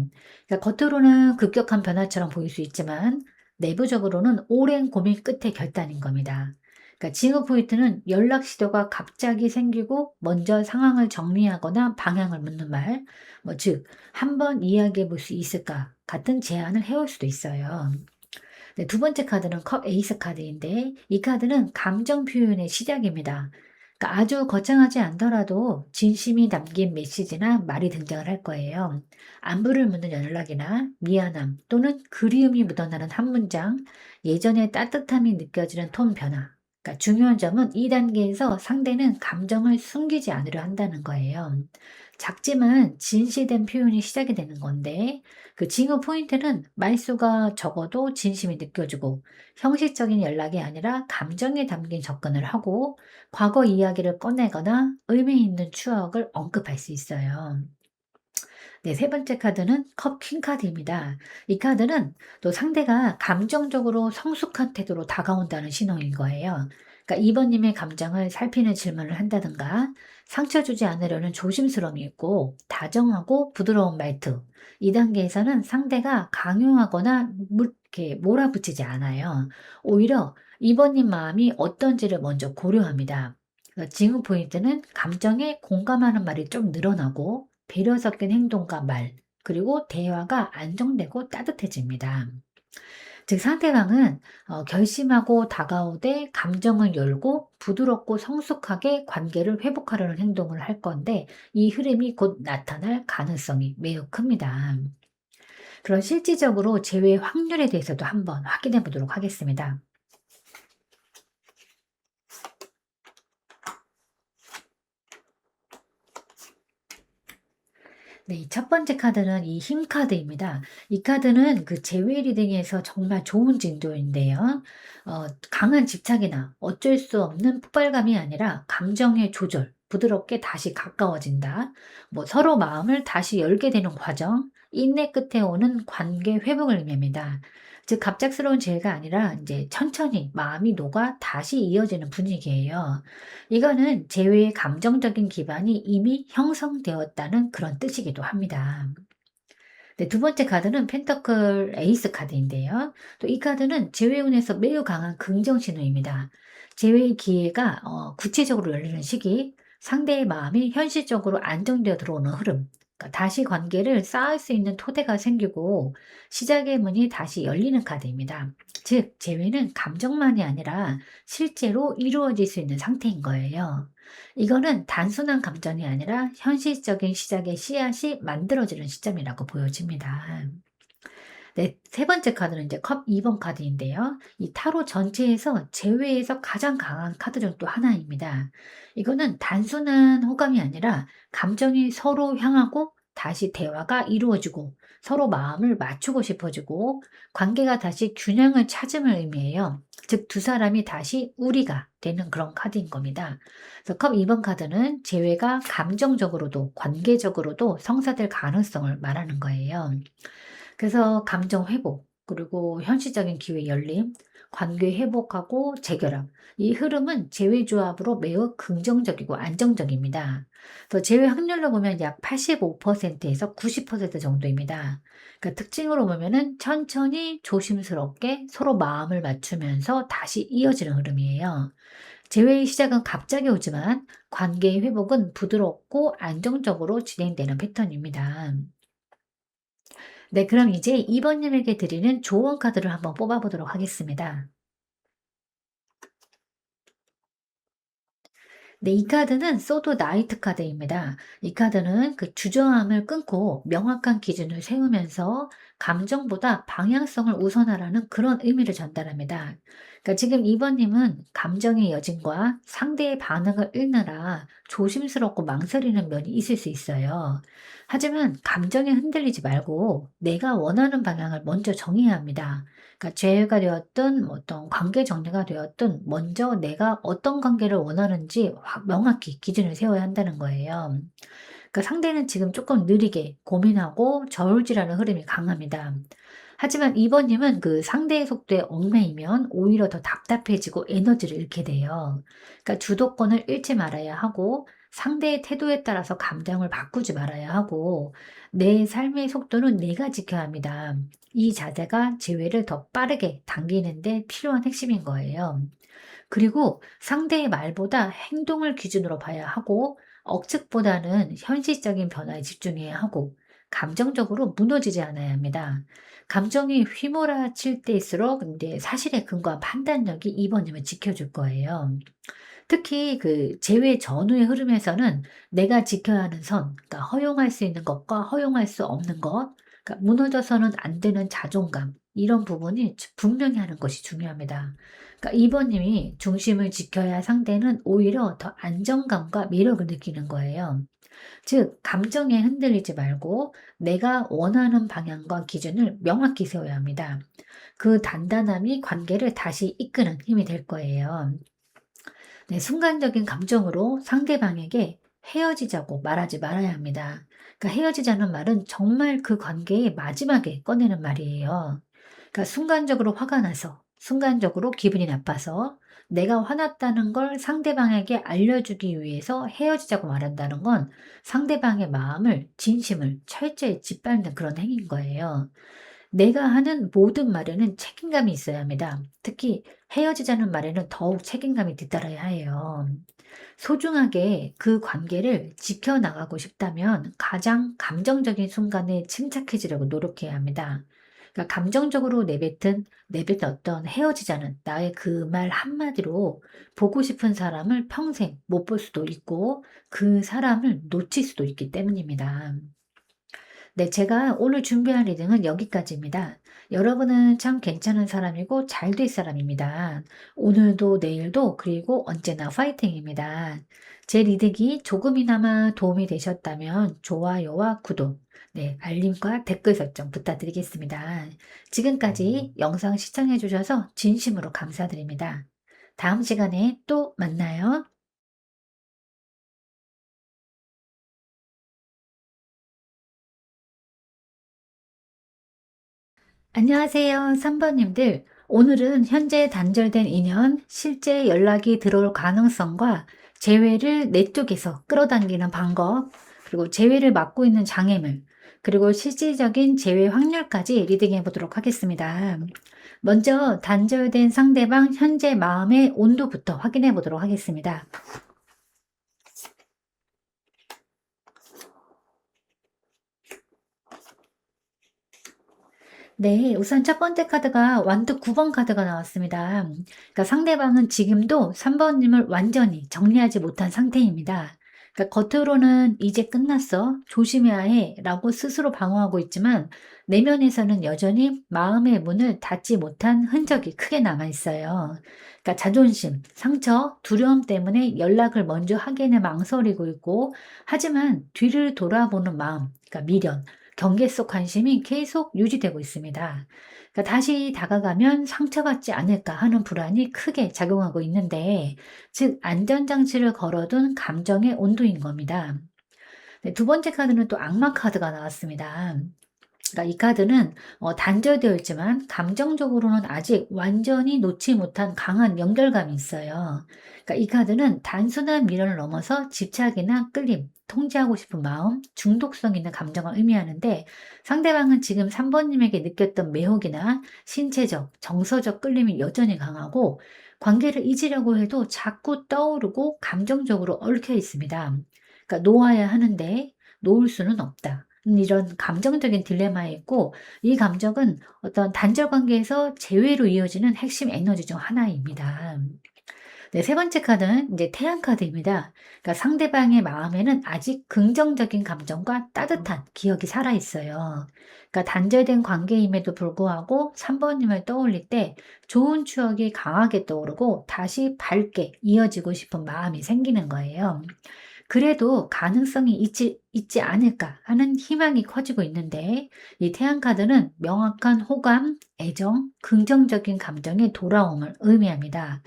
그러니까 겉으로는 급격한 변화처럼 보일 수 있지만, 내부적으로는 오랜 고민 끝의 결단인 겁니다. 그러니까 징후 포인트는 연락 시도가 갑자기 생기고 먼저 상황을 정리하거나 방향을 묻는 말, 즉, 한번 이야기해 볼 수 있을까? 같은 제안을 해올 수도 있어요. 네, 두 번째 카드는 컵 에이스 카드인데, 이 카드는 감정 표현의 시작입니다. 그러니까 아주 거창하지 않더라도 진심이 담긴 메시지나 말이 등장을 할 거예요. 안부를 묻는 연락이나 미안함 또는 그리움이 묻어나는 한 문장, 예전의 따뜻함이 느껴지는 톤 변화, 그러니까 중요한 점은 이 단계에서 상대는 감정을 숨기지 않으려 한다는 거예요. 작지만 진실된 표현이 시작이 되는 건데 그 징후 포인트는 말수가 적어도 진심이 느껴지고 형식적인 연락이 아니라 감정에 담긴 접근을 하고 과거 이야기를 꺼내거나 의미 있는 추억을 언급할 수 있어요. 네, 세 번째 카드는 컵 퀸 카드입니다. 이 카드는 또 상대가 감정적으로 성숙한 태도로 다가온다는 신호인 거예요. 그러니까 2번님의 감정을 살피는 질문을 한다든가 상처 주지 않으려는 조심스러움이 있고 다정하고 부드러운 말투. 이 단계에서는 상대가 강요하거나 이렇게 몰아붙이지 않아요. 오히려 2번님 마음이 어떤지를 먼저 고려합니다. 그러니까 징후 포인트는 감정에 공감하는 말이 좀 늘어나고 배려 섞인 행동과 말, 그리고 대화가 안정되고 따뜻해집니다. 즉 상대방은 결심하고 다가오되 감정을 열고 부드럽고 성숙하게 관계를 회복하려는 행동을 할 건데 이 흐름이 곧 나타날 가능성이 매우 큽니다. 그런 실질적으로 재회 확률에 대해서도 한번 확인해 보도록 하겠습니다. 네. 첫 번째 카드는 이 힘 카드입니다. 이 카드는 그 재회 리딩에서 정말 좋은 징조인데요. 강한 집착이나 어쩔 수 없는 폭발감이 아니라 감정의 조절, 부드럽게 다시 가까워진다. 뭐 서로 마음을 다시 열게 되는 과정, 인내 끝에 오는 관계 회복을 의미합니다. 즉 갑작스러운 재회가 아니라 이제 천천히 마음이 녹아 다시 이어지는 분위기예요. 이거는 재회의 감정적인 기반이 이미 형성되었다는 그런 뜻이기도 합니다. 네, 두 번째 카드는 펜터클 에이스 카드인데요. 또 이 카드는 재회운에서 매우 강한 긍정 신호입니다. 재회의 기회가 구체적으로 열리는 시기, 상대의 마음이 현실적으로 안정되어 들어오는 흐름, 그러니까 다시 관계를 쌓을 수 있는 토대가 생기고 시작의 문이 다시 열리는 카드입니다. 즉, 재회는 감정만이 아니라 실제로 이루어질 수 있는 상태인 거예요. 이거는 단순한 감정이 아니라 현실적인 시작의 씨앗이 만들어지는 시점이라고 보여집니다. 네, 세 번째 카드는 이제 컵 2번 카드인데요. 이 타로 전체에서 제외에서 가장 강한 카드 중 또 하나입니다. 이거는 단순한 호감이 아니라 감정이 서로 향하고 다시 대화가 이루어지고 서로 마음을 맞추고 싶어지고 관계가 다시 균형을 찾음을 의미해요. 즉, 두 사람이 다시 우리가 되는 그런 카드인 겁니다. 그래서 컵 2번 카드는 재회가 감정적으로도 관계적으로도 성사될 가능성을 말하는 거예요. 그래서 감정 회복, 그리고 현실적인 기회 열림, 관계 회복하고 재결합. 이 흐름은 재회 조합으로 매우 긍정적이고 안정적입니다. 또 재회 확률로 보면 약 85%에서 90% 정도입니다. 그러니까 특징으로 보면은 천천히 조심스럽게 서로 마음을 맞추면서 다시 이어지는 흐름이에요. 재회의 시작은 갑자기 오지만 관계의 회복은 부드럽고 안정적으로 진행되는 패턴입니다. 네, 그럼 이제 2번 님에게 드리는 조언 카드를 한번 뽑아 보도록 하겠습니다. 네, 이 카드는 소드 나이트 카드입니다. 이 카드는 그 주저함을 끊고 명확한 기준을 세우면서 감정보다 방향성을 우선하라는 그런 의미를 전달합니다. 그러니까 지금 2번 님은 감정의 여진과 상대의 반응을 읽느라 조심스럽고 망설이는 면이 있을 수 있어요. 하지만 감정에 흔들리지 말고 내가 원하는 방향을 먼저 정해야 합니다. 그러니까 재회가 되었든 뭐 어떤 관계 정리가 되었든 먼저 내가 어떤 관계를 원하는지 명확히 기준을 세워야 한다는 거예요. 그러니까 상대는 지금 조금 느리게 고민하고 저울질하는 흐름이 강합니다. 하지만 2번 님은 그 상대의 속도에 얽매이면 오히려 더 답답해지고 에너지를 잃게 돼요. 그러니까 주도권을 잃지 말아야 하고 상대의 태도에 따라서 감정을 바꾸지 말아야 하고 내 삶의 속도는 내가 지켜야 합니다. 이 자세가 재회를 더 빠르게 당기는 데 필요한 핵심인 거예요. 그리고 상대의 말보다 행동을 기준으로 봐야 하고 억측보다는 현실적인 변화에 집중해야 하고 감정적으로 무너지지 않아야 합니다. 감정이 휘몰아칠 때일수록 이제 사실에 근거한 판단력이 이번님을 지켜줄 거예요. 특히 그 재회 전후의 흐름에서는 내가 지켜야 하는 선, 그러니까 허용할 수 있는 것과 허용할 수 없는 것, 그러니까 무너져서는 안 되는 자존감, 이런 부분이 분명히 하는 것이 중요합니다. 그러니까 2번 님이 중심을 지켜야 상대는 오히려 더 안정감과 매력을 느끼는 거예요. 즉, 감정에 흔들리지 말고 내가 원하는 방향과 기준을 명확히 세워야 합니다. 그 단단함이 관계를 다시 이끄는 힘이 될 거예요. 네, 순간적인 감정으로 상대방에게 헤어지자고 말하지 말아야 합니다. 그러니까 헤어지자는 말은 정말 그 관계의 마지막에 꺼내는 말이에요. 그러니까 순간적으로 화가 나서, 순간적으로 기분이 나빠서 내가 화났다는 걸 상대방에게 알려주기 위해서 헤어지자고 말한다는 건 상대방의 마음을, 진심을 철저히 짓밟는 그런 행위인 거예요. 내가 하는 모든 말에는 책임감이 있어야 합니다. 특히 헤어지자는 말에는 더욱 책임감이 뒤따라야 해요. 소중하게 그 관계를 지켜나가고 싶다면 가장 감정적인 순간에 침착해지려고 노력해야 합니다. 그러니까 감정적으로 내뱉었던 헤어지자는 나의 그 말 한마디로 보고 싶은 사람을 평생 못 볼 수도 있고 그 사람을 놓칠 수도 있기 때문입니다. 네, 제가 오늘 준비한 리딩은 여기까지입니다. 여러분은 참 괜찮은 사람이고 잘 될 사람입니다. 오늘도 내일도 그리고 언제나 파이팅입니다. 제 리딩이 조금이나마 도움이 되셨다면 좋아요와 구독, 네, 알림과 댓글 설정 부탁드리겠습니다. 지금까지 영상 시청해 주셔서 진심으로 감사드립니다. 다음 시간에 또 만나요. 안녕하세요, 3번님들. 오늘은 현재 단절된 인연, 실제 연락이 들어올 가능성과 재회를 내 쪽에서 끌어당기는 방법, 그리고 재회를 막고 있는 장애물, 그리고 실질적인 재회 확률까지 리딩해 보도록 하겠습니다. 먼저 단절된 상대방 현재 마음의 온도부터 확인해 보도록 하겠습니다. 네, 우선 첫 번째 카드가 완득 9번 카드가 나왔습니다. 그러니까 상대방은 지금도 3번님을 완전히 정리하지 못한 상태입니다. 그러니까 겉으로는 이제 끝났어, 조심해야 해 라고 스스로 방어하고 있지만 내면에서는 여전히 마음의 문을 닫지 못한 흔적이 크게 남아 있어요. 그러니까 자존심, 상처, 두려움 때문에 연락을 먼저 하기에는 망설이고 있고, 하지만 뒤를 돌아보는 마음, 그러니까 미련, 경계 속 관심이 계속 유지되고 있습니다. 그러니까 다시 다가가면 상처받지 않을까 하는 불안이 크게 작용하고 있는데, 즉 안전장치를 걸어둔 감정의 온도인 겁니다. 네, 두 번째 카드는 또 악마 카드가 나왔습니다. 그러니까 이 카드는 단절되어 있지만 감정적으로는 아직 완전히 놓지 못한 강한 연결감이 있어요. 그러니까 이 카드는 단순한 미련을 넘어서 집착이나 끌림, 통제하고 싶은 마음, 중독성 있는 감정을 의미하는데, 상대방은 지금 3번님에게 느꼈던 매혹이나 신체적, 정서적 끌림이 여전히 강하고 관계를 잊으려고 해도 자꾸 떠오르고 감정적으로 얽혀 있습니다. 그러니까 놓아야 하는데 놓을 수는 없다. 이런 감정적인 딜레마에 있고, 이 감정은 어떤 단절 관계에서 재회로 이어지는 핵심 에너지 중 하나입니다. 네, 세 번째 카드는 이제 태양 카드입니다. 그러니까 상대방의 마음에는 아직 긍정적인 감정과 따뜻한 기억이 살아 있어요. 그러니까 단절된 관계임에도 불구하고 3번님을 떠올릴 때 좋은 추억이 강하게 떠오르고 다시 밝게 이어지고 싶은 마음이 생기는 거예요. 그래도 가능성이 있지 않을까 하는 희망이 커지고 있는데, 이 태양 카드는 명확한 호감, 애정, 긍정적인 감정의 돌아옴을 의미합니다.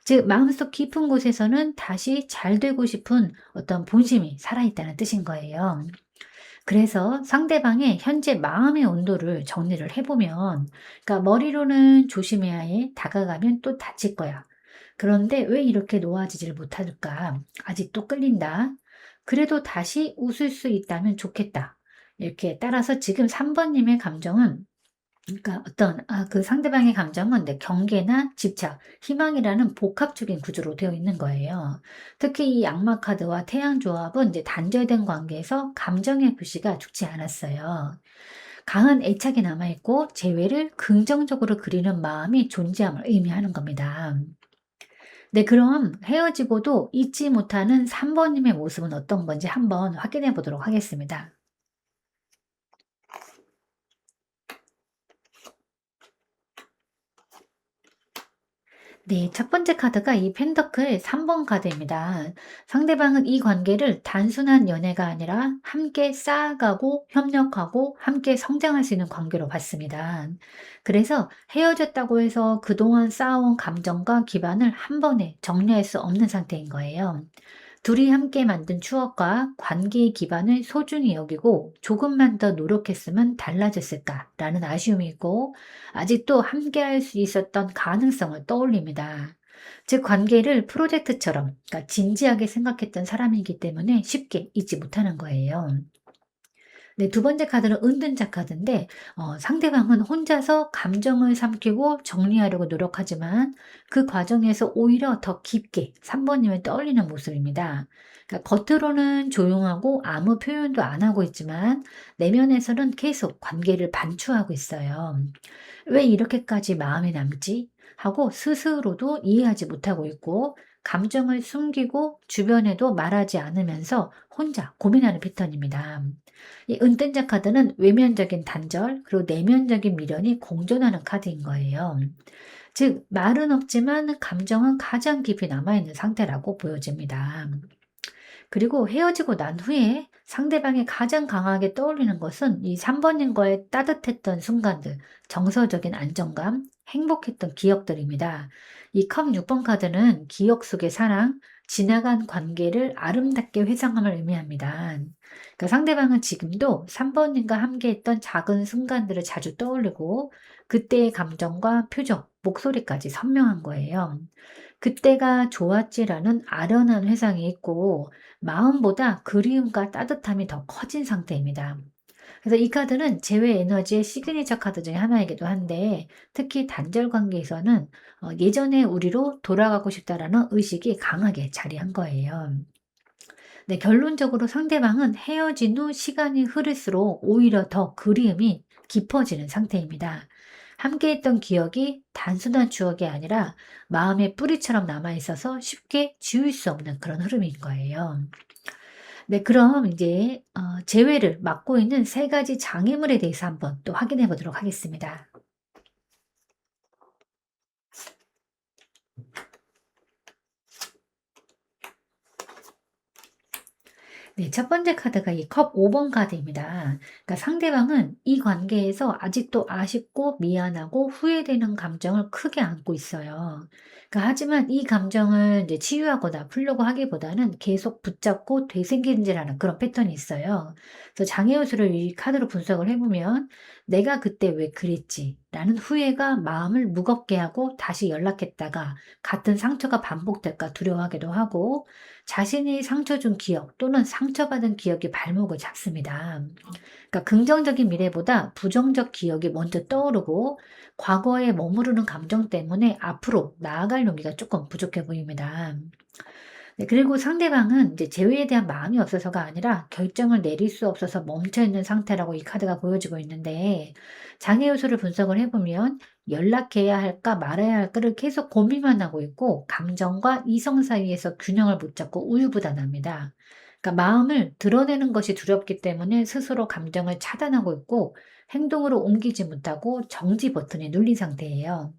즉, 마음속 깊은 곳에서는 다시 잘 되고 싶은 어떤 본심이 살아있다는 뜻인 거예요. 그래서 상대방의 현재 마음의 온도를 정리를 해보면, 그러니까 머리로는 조심해야 해, 다가가면 또 다칠 거야. 그런데 왜 이렇게 놓아지지를 못할까? 아직도 끌린다. 그래도 다시 웃을 수 있다면 좋겠다. 이렇게 따라서 지금 3번님의 감정은, 그러니까 그 상대방의 감정은 내 경계나 집착, 희망이라는 복합적인 구조로 되어 있는 거예요. 특히 이 악마 카드와 태양 조합은 이제 단절된 관계에서 감정의 불씨가 죽지 않았어요. 강한 애착이 남아있고 재회를 긍정적으로 그리는 마음이 존재함을 의미하는 겁니다. 네, 그럼 헤어지고도 잊지 못하는 3번님의 모습은 어떤 건지 한번 확인해 보도록 하겠습니다. 네, 첫 번째 카드가 이 펜더클 3번 카드입니다. 상대방은 이 관계를 단순한 연애가 아니라 함께 쌓아가고 협력하고 함께 성장할 수 있는 관계로 봤습니다. 그래서 헤어졌다고 해서 그동안 쌓아온 감정과 기반을 한 번에 정리할 수 없는 상태인 거예요. 둘이 함께 만든 추억과 관계의 기반을 소중히 여기고 조금만 더 노력했으면 달라졌을까라는 아쉬움이 있고 아직도 함께 할 수 있었던 가능성을 떠올립니다. 즉, 관계를 프로젝트처럼 그러니까 진지하게 생각했던 사람이기 때문에 쉽게 잊지 못하는 거예요. 네, 두 번째 카드는 은둔자 카드인데 상대방은 혼자서 감정을 삼키고 정리하려고 노력하지만 그 과정에서 오히려 더 깊게 3번 님을 떠올리는 모습입니다. 그러니까 겉으로는 조용하고 아무 표현도 안 하고 있지만 내면에서는 계속 관계를 반추하고 있어요. '왜 이렇게까지 마음에 남지?' 하고 스스로도 이해하지 못하고 있고 감정을 숨기고 주변에도 말하지 않으면서 혼자 고민하는 패턴입니다. 이 은둔자 카드는 외면적인 단절 그리고 내면적인 미련이 공존하는 카드인 거예요. 즉 말은 없지만 감정은 가장 깊이 남아있는 상태라고 보여집니다. 그리고 헤어지고 난 후에 상대방이 가장 강하게 떠올리는 것은 이 3번님과의 따뜻했던 순간들, 정서적인 안정감, 행복했던 기억들입니다. 이 컵 6번 카드는 기억 속의 사랑, 지나간 관계를 아름답게 회상함을 의미합니다. 그러니까 상대방은 지금도 3번님과 함께했던 작은 순간들을 자주 떠올리고 그때의 감정과 표정, 목소리까지 선명한 거예요. 그때가 좋았지라는 아련한 회상이 있고 마음보다 그리움과 따뜻함이 더 커진 상태입니다. 그래서 이 카드는 제외 에너지의 시그니처 카드 중에 하나이기도 한데 특히 단절 관계에서는 예전의 우리로 돌아가고 싶다라는 의식이 강하게 자리한 거예요. 네, 결론적으로 상대방은 헤어진 후 시간이 흐를수록 오히려 더 그리움이 깊어지는 상태입니다. 함께했던 기억이 단순한 추억이 아니라 마음의 뿌리처럼 남아있어서 쉽게 지울 수 없는 그런 흐름인 거예요. 네, 그럼 이제 재회를 맡고 있는 세 가지 장애물에 대해서 한번 또 확인해 보도록 하겠습니다. 네, 첫 번째 카드가 이 컵 5번 카드입니다. 그러니까 상대방은 이 관계에서 아직도 아쉽고 미안하고 후회되는 감정을 크게 안고 있어요. 그러니까 하지만 이 감정을 이제 치유하거나 풀려고 하기보다는 계속 붙잡고 되새김질하는 그런 패턴이 있어요. 그래서 장애 요소를 이 카드로 분석을 해보면 내가 그때 왜 그랬지? 라는 후회가 마음을 무겁게 하고 다시 연락했다가 같은 상처가 반복될까 두려워하기도 하고 자신이 상처 준 기억 또는 상처받은 기억이 발목을 잡습니다. 그러니까 긍정적인 미래보다 부정적 기억이 먼저 떠오르고 과거에 머무르는 감정 때문에 앞으로 나아갈 용기가 조금 부족해 보입니다. 네, 그리고 상대방은 이제 재회에 대한 마음이 없어서가 아니라 결정을 내릴 수 없어서 멈춰 있는 상태라고 이 카드가 보여지고 있는데 장애 요소를 분석을 해보면 연락해야 할까 말아야 할까를 계속 고민만 하고 있고 감정과 이성 사이에서 균형을 못 잡고 우유부단합니다. 그러니까 마음을 드러내는 것이 두렵기 때문에 스스로 감정을 차단하고 있고 행동으로 옮기지 못하고 정지 버튼이 눌린 상태예요.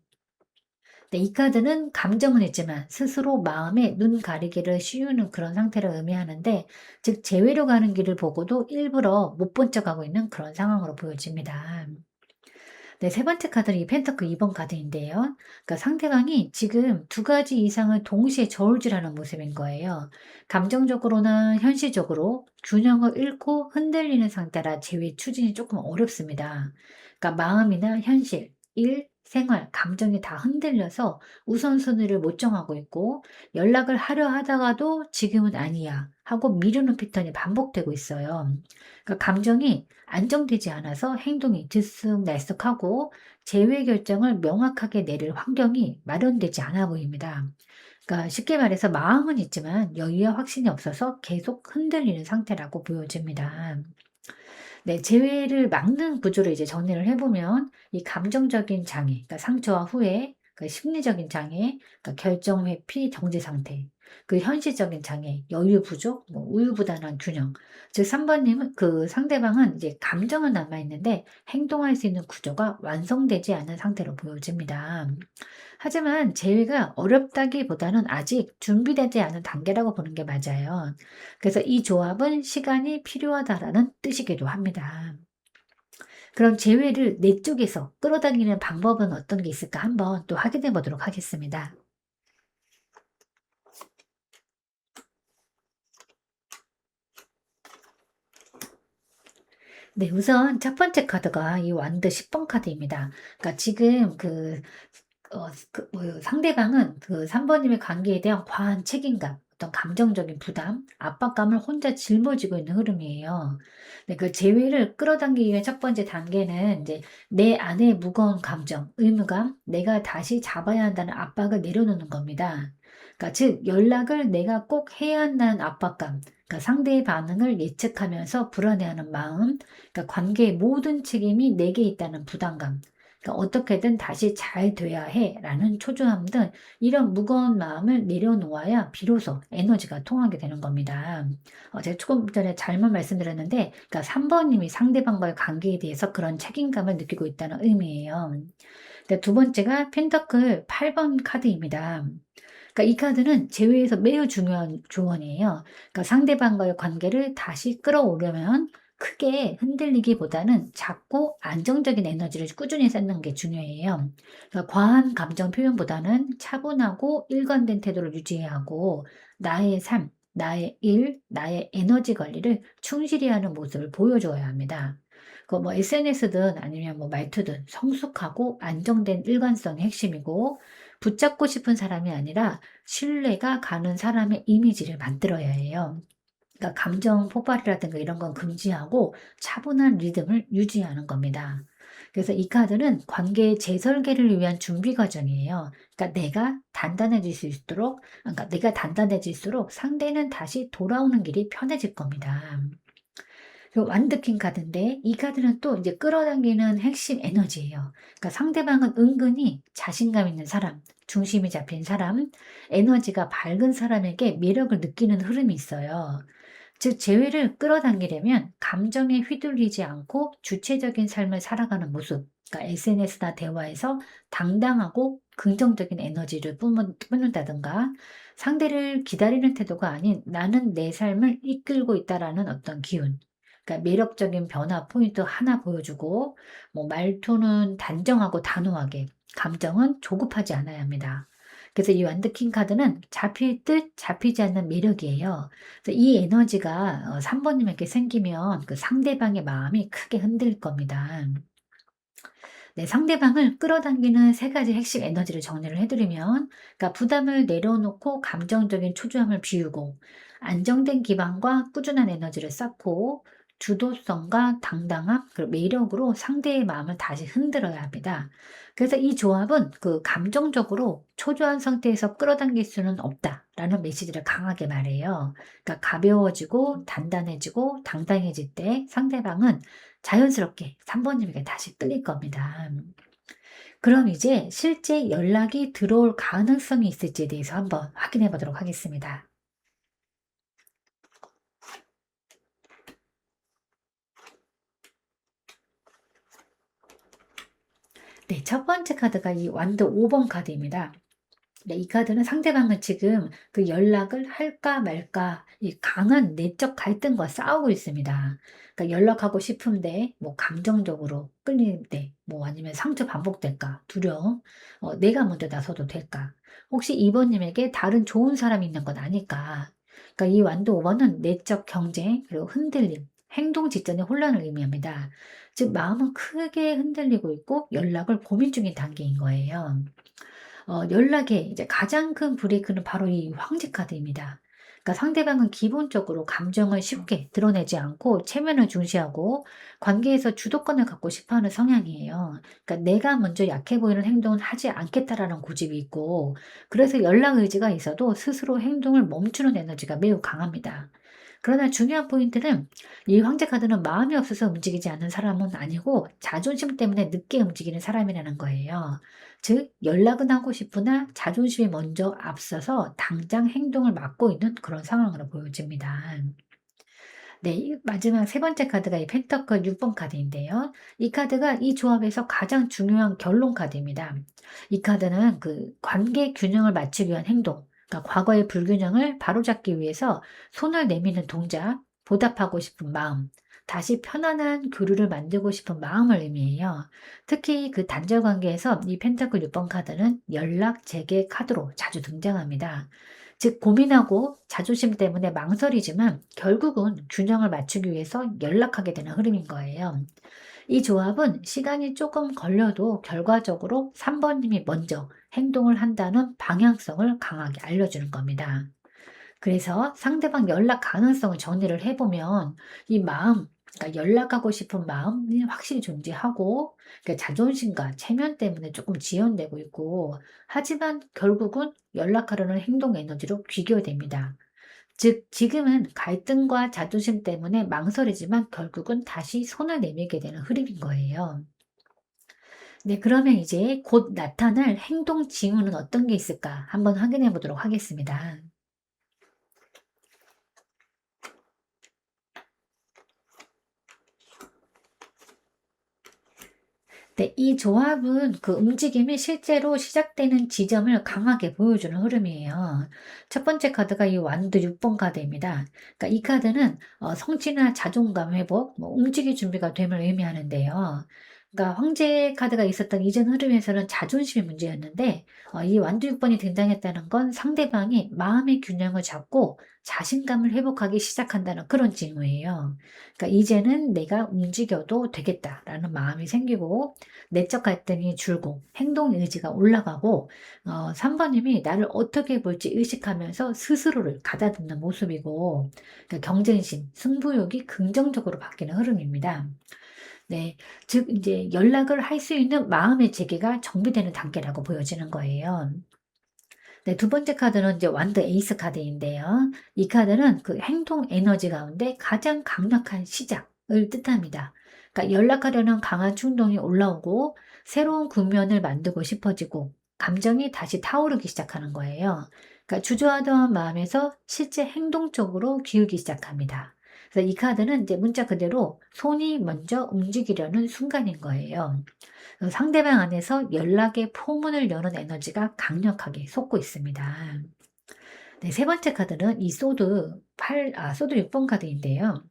네, 이 카드는 감정은 있지만 스스로 마음에 눈 가리기를 씌우는 그런 상태를 의미하는데, 즉, 재회로 가는 길을 보고도 일부러 못 본 척하고 있는 그런 상황으로 보여집니다. 네, 세 번째 카드는 이 펜터클 2번 카드인데요. 그러니까 상대방이 지금 두 가지 이상을 동시에 저울질하는 모습인 거예요. 감정적으로나 현실적으로 균형을 잃고 흔들리는 상태라 재회 추진이 조금 어렵습니다. 그러니까 마음이나 현실, 일, 생활, 감정이 다 흔들려서 우선순위를 못 정하고 있고 연락을 하려 하다가도 지금은 아니야 하고 미루는 패턴이 반복되고 있어요. 그러니까 감정이 안정되지 않아서 행동이 들쑥날쑥하고 재회 결정을 명확하게 내릴 환경이 마련되지 않아 보입니다. 그러니까 쉽게 말해서 마음은 있지만 여유와 확신이 없어서 계속 흔들리는 상태라고 보여집니다. 네, 재회를 막는 구조를 이제 정리를 해보면 이 감정적인 장애, 그러니까 상처와 후회, 그러니까 심리적인 장애, 그러니까 결정 회피, 정지 상태, 그 현실적인 장애, 여유 부족, 뭐 우유부단한 균형. 즉 3 번님은 그 상대방은 이제 감정은 남아 있는데 행동할 수 있는 구조가 완성되지 않은 상태로 보여집니다. 하지만 재회가 어렵다기보다는 아직 준비되지 않은 단계라고 보는 게 맞아요. 그래서 이 조합은 시간이 필요하다라는 뜻이기도 합니다. 그럼 재회를 내 쪽에서 끌어당기는 방법은 어떤 게 있을까 한번 또 확인해 보도록 하겠습니다. 네, 우선 첫 번째 카드가 이 완드 10번 카드입니다. 그러니까 지금 상대방은 그 3 번님의 관계에 대한 과한 책임감, 어떤 감정적인 부담, 압박감을 혼자 짊어지고 있는 흐름이에요. 네, 그 재회를 끌어당기기 위한 첫 번째 단계는 이제 내 안의 무거운 감정, 의무감, 내가 다시 잡아야 한다는 압박을 내려놓는 겁니다. 그러니까 즉 연락을 내가 꼭 해야 한다는 압박감, 그러니까 상대의 반응을 예측하면서 불안해하는 마음, 그러니까 관계의 모든 책임이 내게 있다는 부담감, 그러니까 '어떻게든 다시 잘 돼야 해.'라는 초조함 등 이런 무거운 마음을 내려놓아야 비로소 에너지가 통하게 되는 겁니다. 제가 조금 전에 잘못 말씀드렸는데 그러니까 3 번님이 상대방과의 관계에 대해서 그런 책임감을 느끼고 있다는 의미예요. 근데 두 번째가 펜터클 8번 카드입니다. 그러니까 이 카드는 재회에서 매우 중요한 조언이에요. 그러니까 상대방과의 관계를 다시 끌어오려면 크게 흔들리기보다는 작고 안정적인 에너지를 꾸준히 쌓는 게 중요해요. 그러니까 과한 감정 표현보다는 차분하고 일관된 태도를 유지해야 하고 나의 삶, 나의 일, 나의 에너지 관리를 충실히 하는 모습을 보여줘야 합니다. 그 뭐 SNS든 아니면 뭐 말투든 성숙하고 안정된 일관성이 핵심이고 붙잡고 싶은 사람이 아니라 신뢰가 가는 사람의 이미지를 만들어야 해요. 그러니까 감정 폭발이라든가 이런 건 금지하고 차분한 리듬을 유지하는 겁니다. 그래서 이 카드는 관계의 재설계를 위한 준비 과정이에요. 그러니까 내가 단단해질 수 있도록, 그러니까 내가 단단해질수록 상대는 다시 돌아오는 길이 편해질 겁니다. 그 완드킹 카드인데 이 카드는 또 이제 끌어당기는 핵심 에너지예요. 그러니까 상대방은 은근히 자신감 있는 사람, 중심이 잡힌 사람, 에너지가 밝은 사람에게 매력을 느끼는 흐름이 있어요. 즉 재회를 끌어당기려면 감정에 휘둘리지 않고 주체적인 삶을 살아가는 모습, 그러니까 SNS나 대화에서 당당하고 긍정적인 에너지를 뿜는다든가 상대를 기다리는 태도가 아닌 나는 내 삶을 이끌고 있다라는 어떤 기운, 그러니까 매력적인 변화 포인트 하나 보여주고 뭐 말투는 단정하고 단호하게, 감정은 조급하지 않아야 합니다. 그래서 이 완드킹 카드는 잡힐 듯 잡히지 않는 매력이에요. 그래서 이 에너지가 3 번님에게 생기면 그 상대방의 마음이 크게 흔들릴 겁니다. 네, 상대방을 끌어당기는 세 가지 핵심 에너지를 정리를 해 드리면 그러니까 부담을 내려놓고 감정적인 초조함을 비우고 안정된 기반과 꾸준한 에너지를 쌓고 주도성과 당당함 그리고 매력으로 상대의 마음을 다시 흔들어야 합니다. 그래서 이 조합은 그 감정적으로 초조한 상태에서 끌어당길 수는 없다라는 메시지를 강하게 말해요. 그러니까 가벼워지고 단단해지고 당당해질 때 상대방은 자연스럽게 3 번님에게 다시 끌릴 겁니다. 그럼 이제 실제 연락이 들어올 가능성이 있을지에 대해서 한번 확인해 보도록 하겠습니다. 네, 첫 번째 카드가 이 완드 5번 카드입니다. 네, 이 카드는 상대방은 지금 그 연락을 할까 말까 이 강한 내적 갈등과 싸우고 있습니다. 그러니까 연락하고 싶은데 뭐 감정적으로 끌릴 때, 뭐 아니면 상처 반복될까 두려움, 내가 먼저 나서도 될까? 혹시 이번님에게 다른 좋은 사람이 있는 건 아닐까? 그러니까 이 완도 5번은 내적 경쟁 그리고 흔들림, 행동 직전의 혼란을 의미합니다. 즉 마음은 크게 흔들리고 있고 연락을 고민 중인 단계인 거예요. 연락의 이제 가장 큰 브레이크는 바로 이 황제 카드입니다. 그러니까 상대방은 기본적으로 감정을 쉽게 드러내지 않고 체면을 중시하고 관계에서 주도권을 갖고 싶어 하는 성향이에요. 그러니까 내가 먼저 약해 보이는 행동은 하지 않겠다라는 고집이 있고, 그래서 연락 의지가 있어도 스스로 행동을 멈추는 에너지가 매우 강합니다. 그러나 중요한 포인트는 이 황제 카드는 마음이 없어서 움직이지 않는 사람은 아니고 자존심 때문에 늦게 움직이는 사람이라는 거예요. 즉, 연락은 하고 싶으나 자존심이 먼저 앞서서 당장 행동을 막고 있는 그런 상황으로 보여집니다. 네, 이 마지막 세 번째 카드가 이 펜터클 6번 카드인데요. 이 카드가 이 조합에서 가장 중요한 결론 카드입니다. 이 카드는 그 관계 균형을 맞추기 위한 행동, 그러니까 과거의 불균형을 바로잡기 위해서 손을 내미는 동작, 보답하고 싶은 마음, 다시 편안한 교류를 만들고 싶은 마음을 의미해요. 특히 그 단절 관계에서 이 펜터클 6번 카드는 연락 재개 카드로 자주 등장합니다. 즉, 고민하고 자존심 때문에 망설이지만 결국은 균형을 맞추기 위해서 연락하게 되는 흐름인 거예요. 이 조합은 시간이 조금 걸려도 결과적으로 3번님이 먼저 행동을 한다는 방향성을 강하게 알려주는 겁니다. 그래서 상대방 연락 가능성을 정리를 해보면 이 마음, 그러니까 연락하고 싶은 마음이 확실히 존재하고, 그러니까 자존심과 체면 때문에 조금 지연되고 있고, 하지만 결국은 연락하려는 행동 에너지로 귀결됩니다. 즉, 지금은 갈등과 자존심 때문에 망설이지만 결국은 다시 손을 내밀게 되는 흐름인 거예요. 네, 그러면 이제 곧 나타날 행동 징후는 어떤 게 있을까 한번 확인해 보도록 하겠습니다. 네, 이 조합은 그 움직임이 실제로 시작되는 지점을 강하게 보여주는 흐름이에요. 첫 번째 카드가 이 완드 6번 카드입니다. 그러니까 이 카드는 성취나 자존감 회복, 뭐 움직일 준비가 됨을 의미하는데요. 그러니까 황제 카드가 있었던 이전 흐름에서는 자존심이 문제였는데, 이 완드 6번이 등장했다는 건 상대방이 마음의 균형을 잡고 자신감을 회복하기 시작한다는 그런 징후예요. 그러니까 이제는 내가 움직여도 되겠다라는 마음이 생기고, 내적 갈등이 줄고 행동 의지가 올라가고, 3번님이 나를 어떻게 볼지 의식하면서 스스로를 가다듬는 모습이고, 그러니까 경쟁심, 승부욕이 긍정적으로 바뀌는 흐름입니다. 네, 즉 이제 연락을 할 수 있는 마음의 재개가 정비되는 단계라고 보여지는 거예요. 네, 두 번째 카드는 이제 완드 에이스 카드인데요. 이 카드는 그 행동 에너지 가운데 가장 강력한 시작을 뜻합니다. 그러니까 연락하려는 강한 충동이 올라오고 새로운 국면을 만들고 싶어지고 감정이 다시 타오르기 시작하는 거예요. 그러니까 주저하던 마음에서 실제 행동적으로 기울기 시작합니다. 그래서 이 카드는 이제 문자 그대로 손이 먼저 움직이려는 순간인 거예요. 상대방 안에서 연락의 포문을 여는 에너지가 강력하게 솟고 있습니다. 네, 세 번째 카드는 이 소드 6번 카드인데요.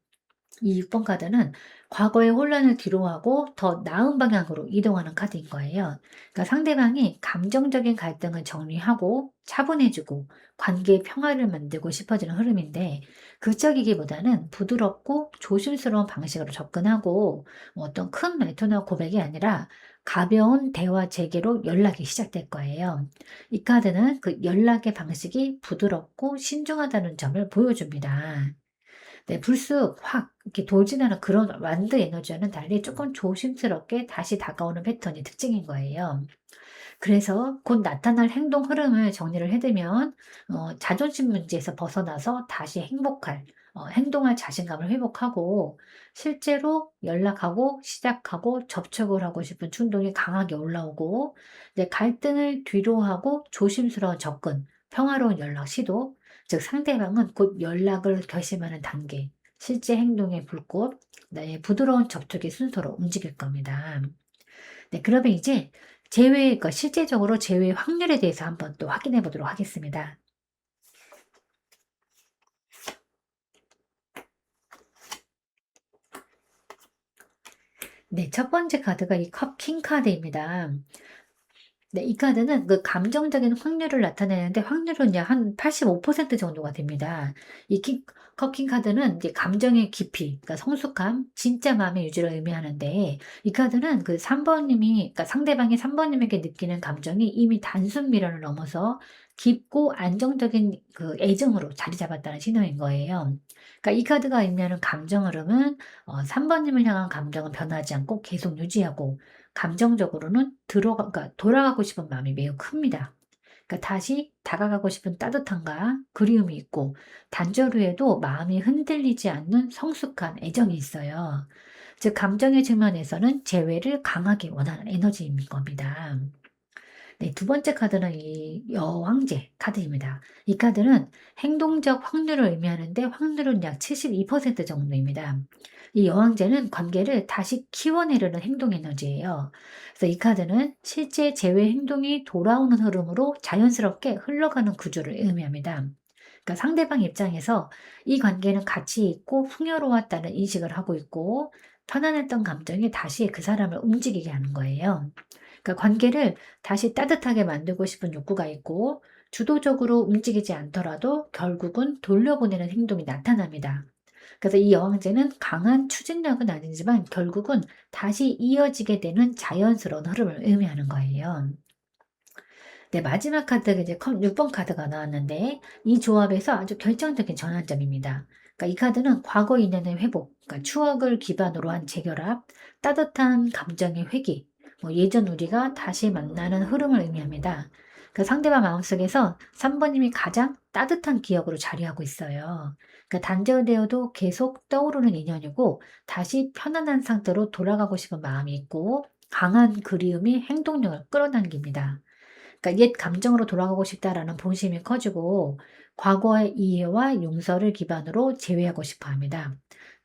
이 6번 카드는 과거의 혼란을 뒤로하고 더 나은 방향으로 이동하는 카드인 거예요. 그러니까 상대방이 감정적인 갈등을 정리하고 차분해지고 관계의 평화를 만들고 싶어지는 흐름인데, 극적이기보다는 부드럽고 조심스러운 방식으로 접근하고 어떤 큰 말투나 고백이 아니라 가벼운 대화 재개로 연락이 시작될 거예요. 이 카드는 그 연락의 방식이 부드럽고 신중하다는 점을 보여줍니다. 네, 불쑥 확 이렇게 돌진하는 그런 완드 에너지와는 달리 조금 조심스럽게 다시 다가오는 패턴이 특징인 거예요. 그래서 곧 나타날 행동 흐름을 정리를 해두면 자존심 문제에서 벗어나서 다시 행동할 자신감을 회복하고 실제로 연락하고 시작하고 접촉을 하고 싶은 충동이 강하게 올라오고, 이제 갈등을 뒤로하고 조심스러운 접근, 평화로운 연락 시도, 즉 상대방은 곧 연락을 결심하는 단계, 실제 행동의 불꽃, 네, 부드러운 접촉의 순서로 움직일 겁니다. 네, 그러면 이제 그러니까 실제적으로 제외 확률에 대해서 한번 또 확인해 보도록 하겠습니다. 네, 첫 번째 카드가 이 컵 킹 카드입니다. 네, 이 카드는 그 감정적인 확률을 나타내는데 확률은 한 85% 정도가 됩니다. 이 커킹 카드는 이제 감정의 깊이, 그러니까 성숙함, 진짜 마음의 유지를 의미하는데, 이 카드는 그 3번님이, 그러니까 상대방이 3번님에게 느끼는 감정이 이미 단순 미련을 넘어서 깊고 안정적인 그 애정으로 자리 잡았다는 신호인 거예요. 그러니까 이 카드가 의미하는 감정 흐름은 3번님을 향한 감정은 변하지 않고 계속 유지하고, 감정적으로는 그러니까 돌아가고 싶은 마음이 매우 큽니다. 그러니까 다시 다가가고 싶은 따뜻함과 그리움이 있고 단절 후에도 마음이 흔들리지 않는 성숙한 애정이 있어요. 즉 감정의 측면에서는 재회를 강하게 원하는 에너지인 겁니다. 네, 두 번째 카드는 이 여왕제 카드입니다. 이 카드는 행동적 확률을 의미하는데 확률은 약 72% 정도입니다. 이 여왕제는 관계를 다시 키워내려는 행동 에너지예요. 그래서 이 카드는 실제 재회 행동이 돌아오는 흐름으로 자연스럽게 흘러가는 구조를 의미합니다. 그러니까 상대방 입장에서 이 관계는 가치 있고 풍요로웠다는 인식을 하고 있고 편안했던 감정이 다시 그 사람을 움직이게 하는 거예요. 그러니까 관계를 다시 따뜻하게 만들고 싶은 욕구가 있고 주도적으로 움직이지 않더라도 결국은 돌려보내는 행동이 나타납니다. 그래서 이 여왕제는 강한 추진력은 아니지만 결국은 다시 이어지게 되는 자연스러운 흐름을 의미하는 거예요. 네, 마지막 카드가 이제 6번 카드가 나왔는데 이 조합에서 아주 결정적인 전환점입니다. 그러니까 이 카드는 과거 인연의 회복, 그러니까 추억을 기반으로 한 재결합, 따뜻한 감정의 회귀, 예전 우리가 다시 만나는 흐름을 의미합니다. 그 상대방 마음속에서 3번님이 가장 따뜻한 기억으로 자리하고 있어요. 그러니까 단절되어도 계속 떠오르는 인연이고 다시 편안한 상태로 돌아가고 싶은 마음이 있고 강한 그리움이 행동력을 끌어당깁니다. 그러니까 옛 감정으로 돌아가고 싶다라는 본심이 커지고 과거의 이해와 용서를 기반으로 재회하고 싶어 합니다.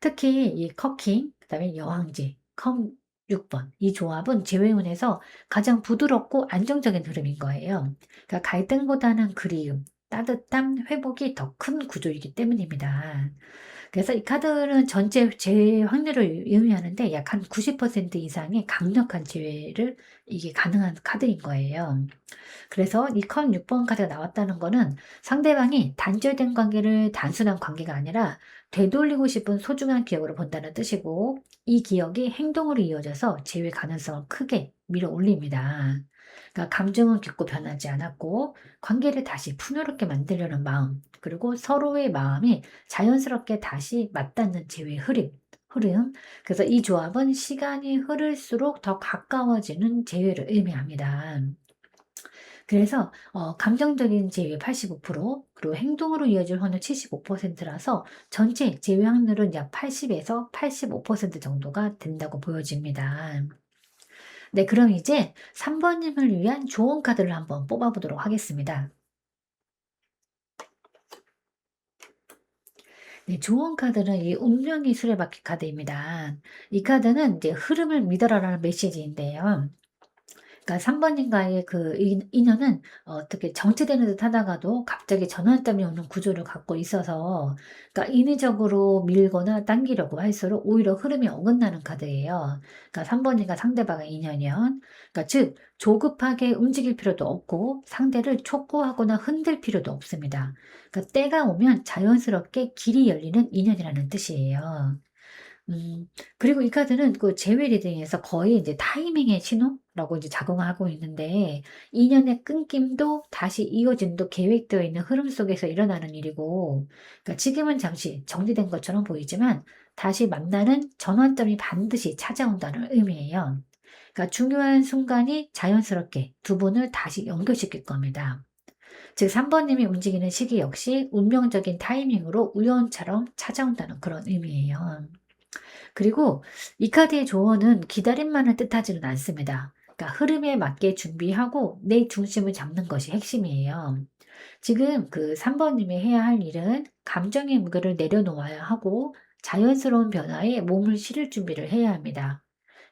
특히 이 커킹, 그다음에 여왕제, 컴 6번 이 조합은 재회운에서 가장 부드럽고 안정적인 흐름인 거예요. 그러니까 갈등보다는 그리움, 따뜻함, 회복이 더 큰 구조이기 때문입니다. 그래서 이 카드는 전체 재회 확률을 의미하는데 약 한 90% 이상의 강력한 재회를 이게 가능한 카드인 거예요. 그래서 이 컵 6번 카드가 나왔다는 거는 상대방이 단절된 관계를 단순한 관계가 아니라 되돌리고 싶은 소중한 기억으로 본다는 뜻이고 이 기억이 행동으로 이어져서 재회 가능성을 크게 밀어 올립니다. 그러니까 감정은 깊고 변하지 않았고 관계를 다시 풍요롭게 만들려는 마음 그리고 서로의 마음이 자연스럽게 다시 맞닿는 재회 흐름. 그래서 이 조합은 시간이 흐를수록 더 가까워지는 재회를 의미합니다. 그래서 감정적인 제외 85% 그리고 행동으로 이어질 확률 75%라서 전체 제외 확률은 약 80에서 85% 정도가 된다고 보여집니다. 네, 그럼 이제 3번님을 위한 좋은 카드를 한번 뽑아보도록 하겠습니다. 네, 좋은 카드는 이 운명의 수레바퀴 카드입니다. 이 카드는 이제 흐름을 믿어라라는 메시지인데요. 그러니까 3번님과의 그 인연은 어떻게 정체되는 듯 하다가도 갑자기 전환점이 오는 구조를 갖고 있어서 그러니까 인위적으로 밀거나 당기려고 할수록 오히려 흐름이 어긋나는 카드예요. 그러니까 3번님과 상대방의 인연이요. 그러니까 즉 조급하게 움직일 필요도 없고 상대를 촉구하거나 흔들 필요도 없습니다. 그러니까 때가 오면 자연스럽게 길이 열리는 인연이라는 뜻이에요. 음. 그리고 이 카드는 그 재회 리딩에서 거의 이제 타이밍의 신호라고 이제 작용하고 있는데 인연의 끊김도 다시 이어짐도 계획되어 있는 흐름 속에서 일어나는 일이고 그러니까 지금은 잠시 정지된 것처럼 보이지만 다시 만나는 전환점이 반드시 찾아온다는 의미예요. 그러니까 중요한 순간이 자연스럽게 두 분을 다시 연결시킬 겁니다. 즉 3번님이 움직이는 시기 역시 운명적인 타이밍으로 우연처럼 찾아온다는 그런 의미예요. 그리고 이 카드의 조언은 기다림만을 뜻하지는 않습니다. 그러니까 흐름에 맞게 준비하고 내 중심을 잡는 것이 핵심이에요. 지금 그 3번님이 해야 할 일은 감정의 무게를 내려놓아야 하고 자연스러운 변화에 몸을 실을 준비를 해야 합니다.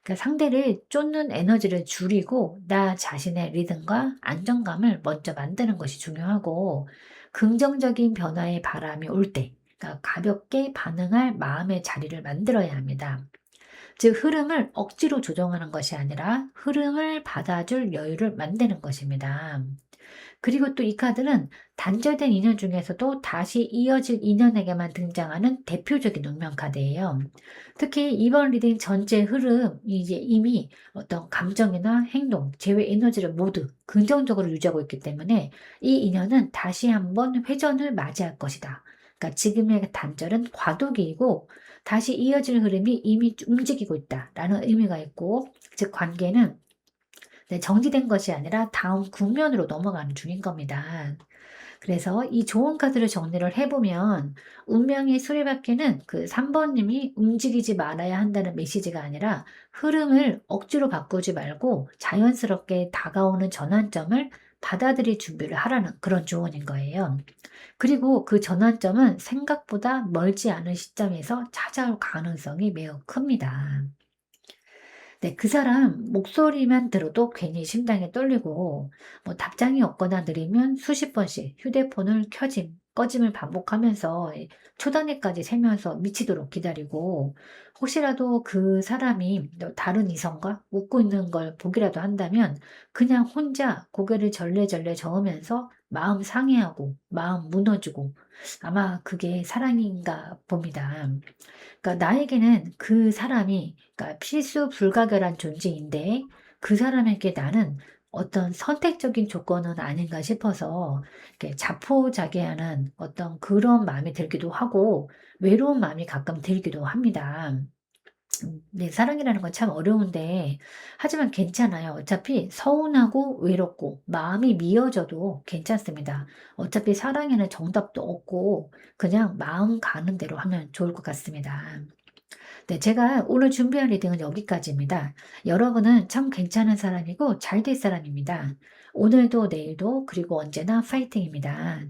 그러니까 상대를 쫓는 에너지를 줄이고 나 자신의 리듬과 안정감을 먼저 만드는 것이 중요하고 긍정적인 변화의 바람이 올 때, 그러니까 가볍게 반응할 마음의 자리를 만들어야 합니다. 즉, 흐름을 억지로 조정하는 것이 아니라 흐름을 받아줄 여유를 만드는 것입니다. 그리고 또 이 카드는 단절된 인연 중에서도 다시 이어질 인연에게만 등장하는 대표적인 운명 카드예요. 특히 이번 리딩 전체 흐름 이제 이미 어떤 감정이나 행동, 제외 에너지를 모두 긍정적으로 유지하고 있기 때문에 이 인연은 다시 한번 회전을 맞이할 것이다. 그러니까 지금의 단절은 과도기이고 다시 이어질 흐름이 이미 움직이고 있다라는 의미가 있고 즉 관계는 네, 정지된 것이 아니라 다음 국면으로 넘어가는 중인 겁니다. 그래서 이 좋은 카드를 정리를 해보면 운명의 수레바퀴는 그 3번 님이 움직이지 말아야 한다는 메시지가 아니라 흐름을 억지로 바꾸지 말고 자연스럽게 다가오는 전환점을 받아들일 준비를 하라는 그런 조언인 거예요. 그리고 그 전환점은 생각보다 멀지 않은 시점에서 찾아올 가능성이 매우 큽니다. 네, 그 사람 목소리만 들어도 괜히 심장이 떨리고, 뭐 답장이 없거나 느리면 수십 번씩 휴대폰을 켜짐, 꺼짐을 반복하면서 초단위까지 세면서 미치도록 기다리고, 혹시라도 그 사람이 다른 이성과 웃고 있는 걸 보기라도 한다면 그냥 혼자 고개를 절레절레 저으면서 마음 상해하고 마음 무너지고, 아마 그게 사랑인가 봅니다. 그러니까 나에게는 그 사람이 그러니까 필수 불가결한 존재인데 그 사람에게 나는 어떤 선택적인 조건은 아닌가 싶어서 이렇게 자포자기하는 어떤 그런 마음이 들기도 하고 외로운 마음이 가끔 들기도 합니다. 네, 사랑이라는 건 참 어려운데 하지만 괜찮아요. 어차피 서운하고 외롭고 마음이 미어져도 괜찮습니다. 어차피 사랑에는 정답도 없고 그냥 마음 가는 대로 하면 좋을 것 같습니다. 네, 제가 오늘 준비한 리딩은 여기까지입니다. 여러분은 참 괜찮은 사람이고 잘 될 사람입니다. 오늘도 내일도 그리고 언제나 파이팅입니다.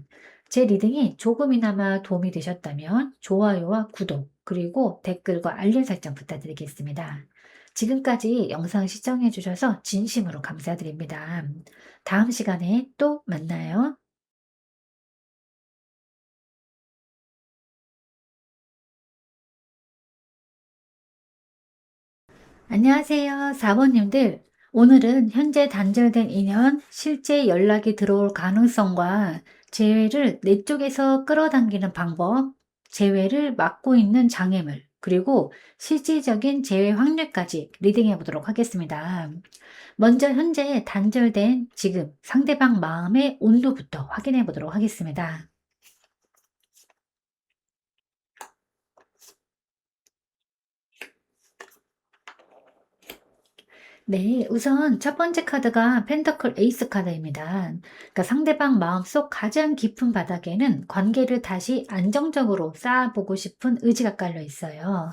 제 리딩이 조금이나마 도움이 되셨다면 좋아요와 구독 그리고 댓글과 알림 설정 부탁드리겠습니다. 지금까지 영상 시청해 주셔서 진심으로 감사드립니다. 다음 시간에 또 만나요. 안녕하세요. 4번님들. 오늘은 현재 단절된 인연, 실제 연락이 들어올 가능성과 재회를 내 쪽에서 끌어당기는 방법, 재회를 막고 있는 장애물, 그리고 실질적인 재회 확률까지 리딩해 보도록 하겠습니다. 먼저 현재 단절된 지금 상대방 마음의 온도부터 확인해 보도록 하겠습니다. 네, 우선 첫 번째 카드가 펜터클 에이스 카드입니다. 그러니까 상대방 마음속 가장 깊은 바닥에는 관계를 다시 안정적으로 쌓아보고 싶은 의지가 깔려 있어요.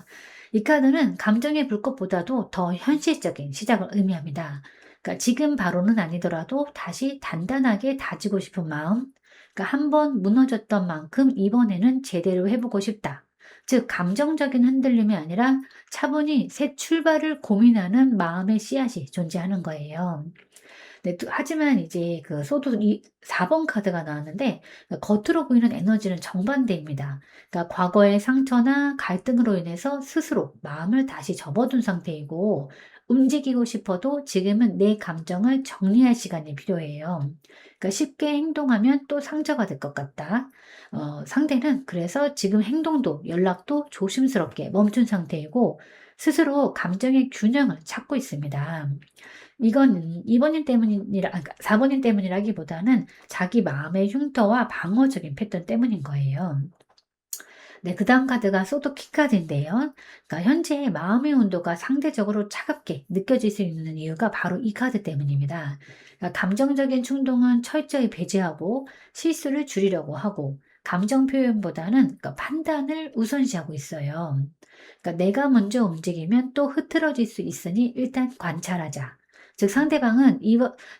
이 카드는 감정의 불꽃보다도 더 현실적인 시작을 의미합니다. 그러니까 지금 바로는 아니더라도 다시 단단하게 다지고 싶은 마음, 그러니까 한 번 무너졌던 만큼 이번에는 제대로 해보고 싶다. 즉, 감정적인 흔들림이 아니라 차분히 새 출발을 고민하는 마음의 씨앗이 존재하는 거예요. 네, 하지만 이제 그 소드 이 4번 카드가 나왔는데 겉으로 보이는 에너지는 정반대입니다. 그러니까 과거의 상처나 갈등으로 인해서 스스로 마음을 다시 접어둔 상태이고 움직이고 싶어도 지금은 내 감정을 정리할 시간이 필요해요. 그러니까 쉽게 행동하면 또 상처가 될 것 같다. 상대는 그래서 지금 행동도 연락도 조심스럽게 멈춘 상태이고 스스로 감정의 균형을 찾고 있습니다. 이건 2번님 때문이라, 4번님 때문이라기보다는 자기 마음의 흉터와 방어적인 패턴 때문인 거예요. 네, 그 다음 카드가 소드 키 카드인데요. 그러니까 현재 마음의 온도가 상대적으로 차갑게 느껴질 수 있는 이유가 바로 이 카드 때문입니다. 그러니까 감정적인 충동은 철저히 배제하고 실수를 줄이려고 하고 감정 표현보다는 그러니까 판단을 우선시하고 있어요. 그러니까 내가 먼저 움직이면 또 흐트러질 수 있으니 일단 관찰하자. 즉 상대방은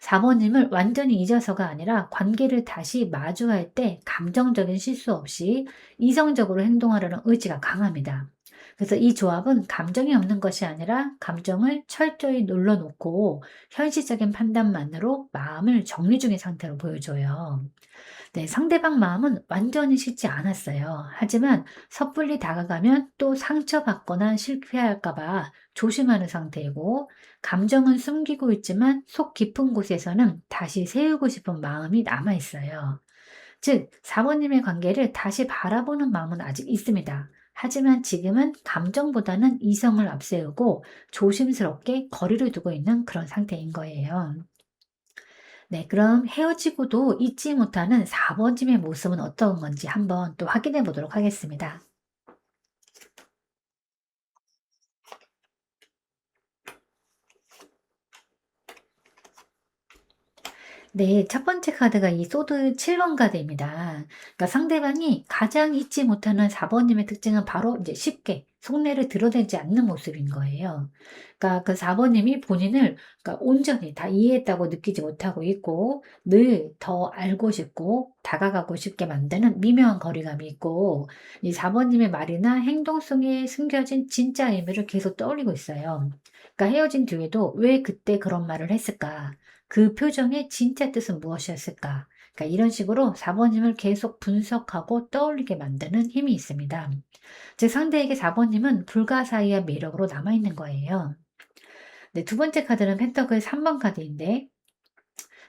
4번님을 완전히 잊어서가 아니라 관계를 다시 마주할 때 감정적인 실수 없이 이성적으로 행동하려는 의지가 강합니다. 그래서 이 조합은 감정이 없는 것이 아니라 감정을 철저히 눌러놓고 현실적인 판단만으로 마음을 정리 중인 상태로 보여줘요. 네, 상대방 마음은 완전히 식지 않았어요. 하지만 섣불리 다가가면 또 상처받거나 실패할까봐 조심하는 상태이고, 감정은 숨기고 있지만 속 깊은 곳에서는 다시 세우고 싶은 마음이 남아있어요. 즉, 사모님의 관계를 다시 바라보는 마음은 아직 있습니다. 하지만 지금은 감정보다는 이성을 앞세우고 조심스럽게 거리를 두고 있는 그런 상태인 거예요. 네, 그럼 헤어지고도 잊지 못하는 4번짐의 모습은 어떤 건지 한번 또 확인해 보도록 하겠습니다. 네, 첫 번째 카드가 이 소드 7번 카드입니다. 그러니까 상대방이 가장 잊지 못하는 4번님의 특징은 바로 이제 쉽게 속내를 드러내지 않는 모습인 거예요. 그러니까 그 4번님이 본인을 그러니까 온전히 다 이해했다고 느끼지 못하고 있고 늘 더 알고 싶고 다가가고 싶게 만드는 미묘한 거리감이 있고 이 4번님의 말이나 행동 속에 숨겨진 진짜 의미를 계속 떠올리고 있어요. 그러니까 헤어진 뒤에도 왜 그때 그런 말을 했을까? 그 표정의 진짜 뜻은 무엇이었을까? 그러니까 이런 식으로 4번님을 계속 분석하고 떠올리게 만드는 힘이 있습니다. 즉 상대에게 4번님은 불가사의한 매력으로 남아있는 거예요. 네, 두 번째 카드는 펜터클 3번 카드인데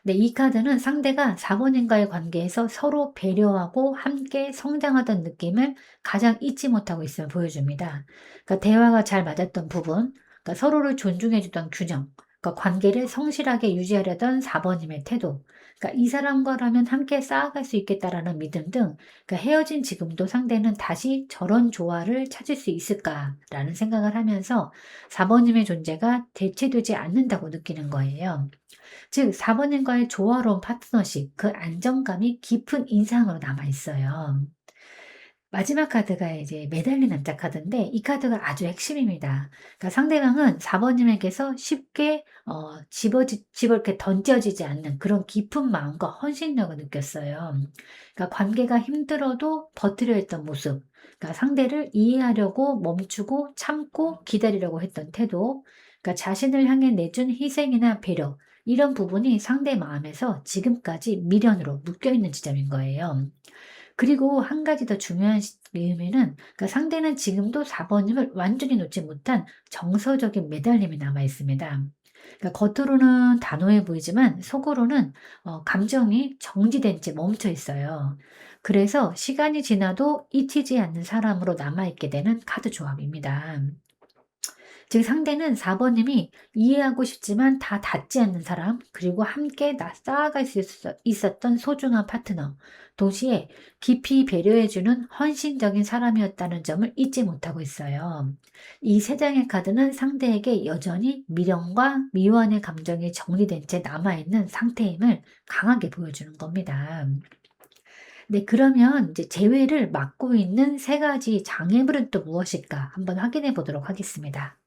네, 이 카드는 상대가 4번님과의 관계에서 서로 배려하고 함께 성장하던 느낌을 가장 잊지 못하고 있음을 보여줍니다. 그러니까 대화가 잘 맞았던 부분, 그러니까 서로를 존중해주던 균형, 그러니까 관계를 성실하게 유지하려던 4번님의 태도, 그러니까 이 사람과라면 함께 쌓아갈 수 있겠다라는 믿음 등 그러니까 헤어진 지금도 상대는 다시 저런 조화를 찾을 수 있을까라는 생각을 하면서 4번님의 존재가 대체되지 않는다고 느끼는 거예요. 즉 4번님과의 조화로운 파트너십, 그 안정감이 깊은 인상으로 남아 있어요. 마지막 카드가 이제 매달린 남자 카드인데 이 카드가 아주 핵심입니다. 그러니까 상대방은 4번님에게서 쉽게 집어 이렇게 던져지지 않는 그런 깊은 마음과 헌신력을 느꼈어요. 그러니까 관계가 힘들어도 버티려 했던 모습, 그러니까 상대를 이해하려고 멈추고 참고 기다리려고 했던 태도, 그러니까 자신을 향해 내준 희생이나 배려, 이런 부분이 상대 마음에서 지금까지 미련으로 묶여 있는 지점인 거예요. 그리고 한 가지 더 중요한 의미는 그러니까 상대는 지금도 4번님을 완전히 놓지 못한 정서적인 매달림이 남아 있습니다. 그러니까 겉으로는 단호해 보이지만 속으로는 감정이 정지된 채 멈춰 있어요. 그래서 시간이 지나도 잊히지 않는 사람으로 남아있게 되는 카드 조합입니다. 즉 상대는 4번님이 이해하고 싶지만 다 닿지 않는 사람, 그리고 함께 쌓아갈 수 있었던 소중한 파트너, 동시에 깊이 배려해주는 헌신적인 사람이었다는 점을 잊지 못하고 있어요. 이 세 장의 카드는 상대에게 여전히 미련과 미완의 감정이 정리된 채 남아있는 상태임을 강하게 보여주는 겁니다. 네, 그러면 이제 재회를 막고 있는 세 가지 장애물은 또 무엇일까 한번 확인해 보도록 하겠습니다.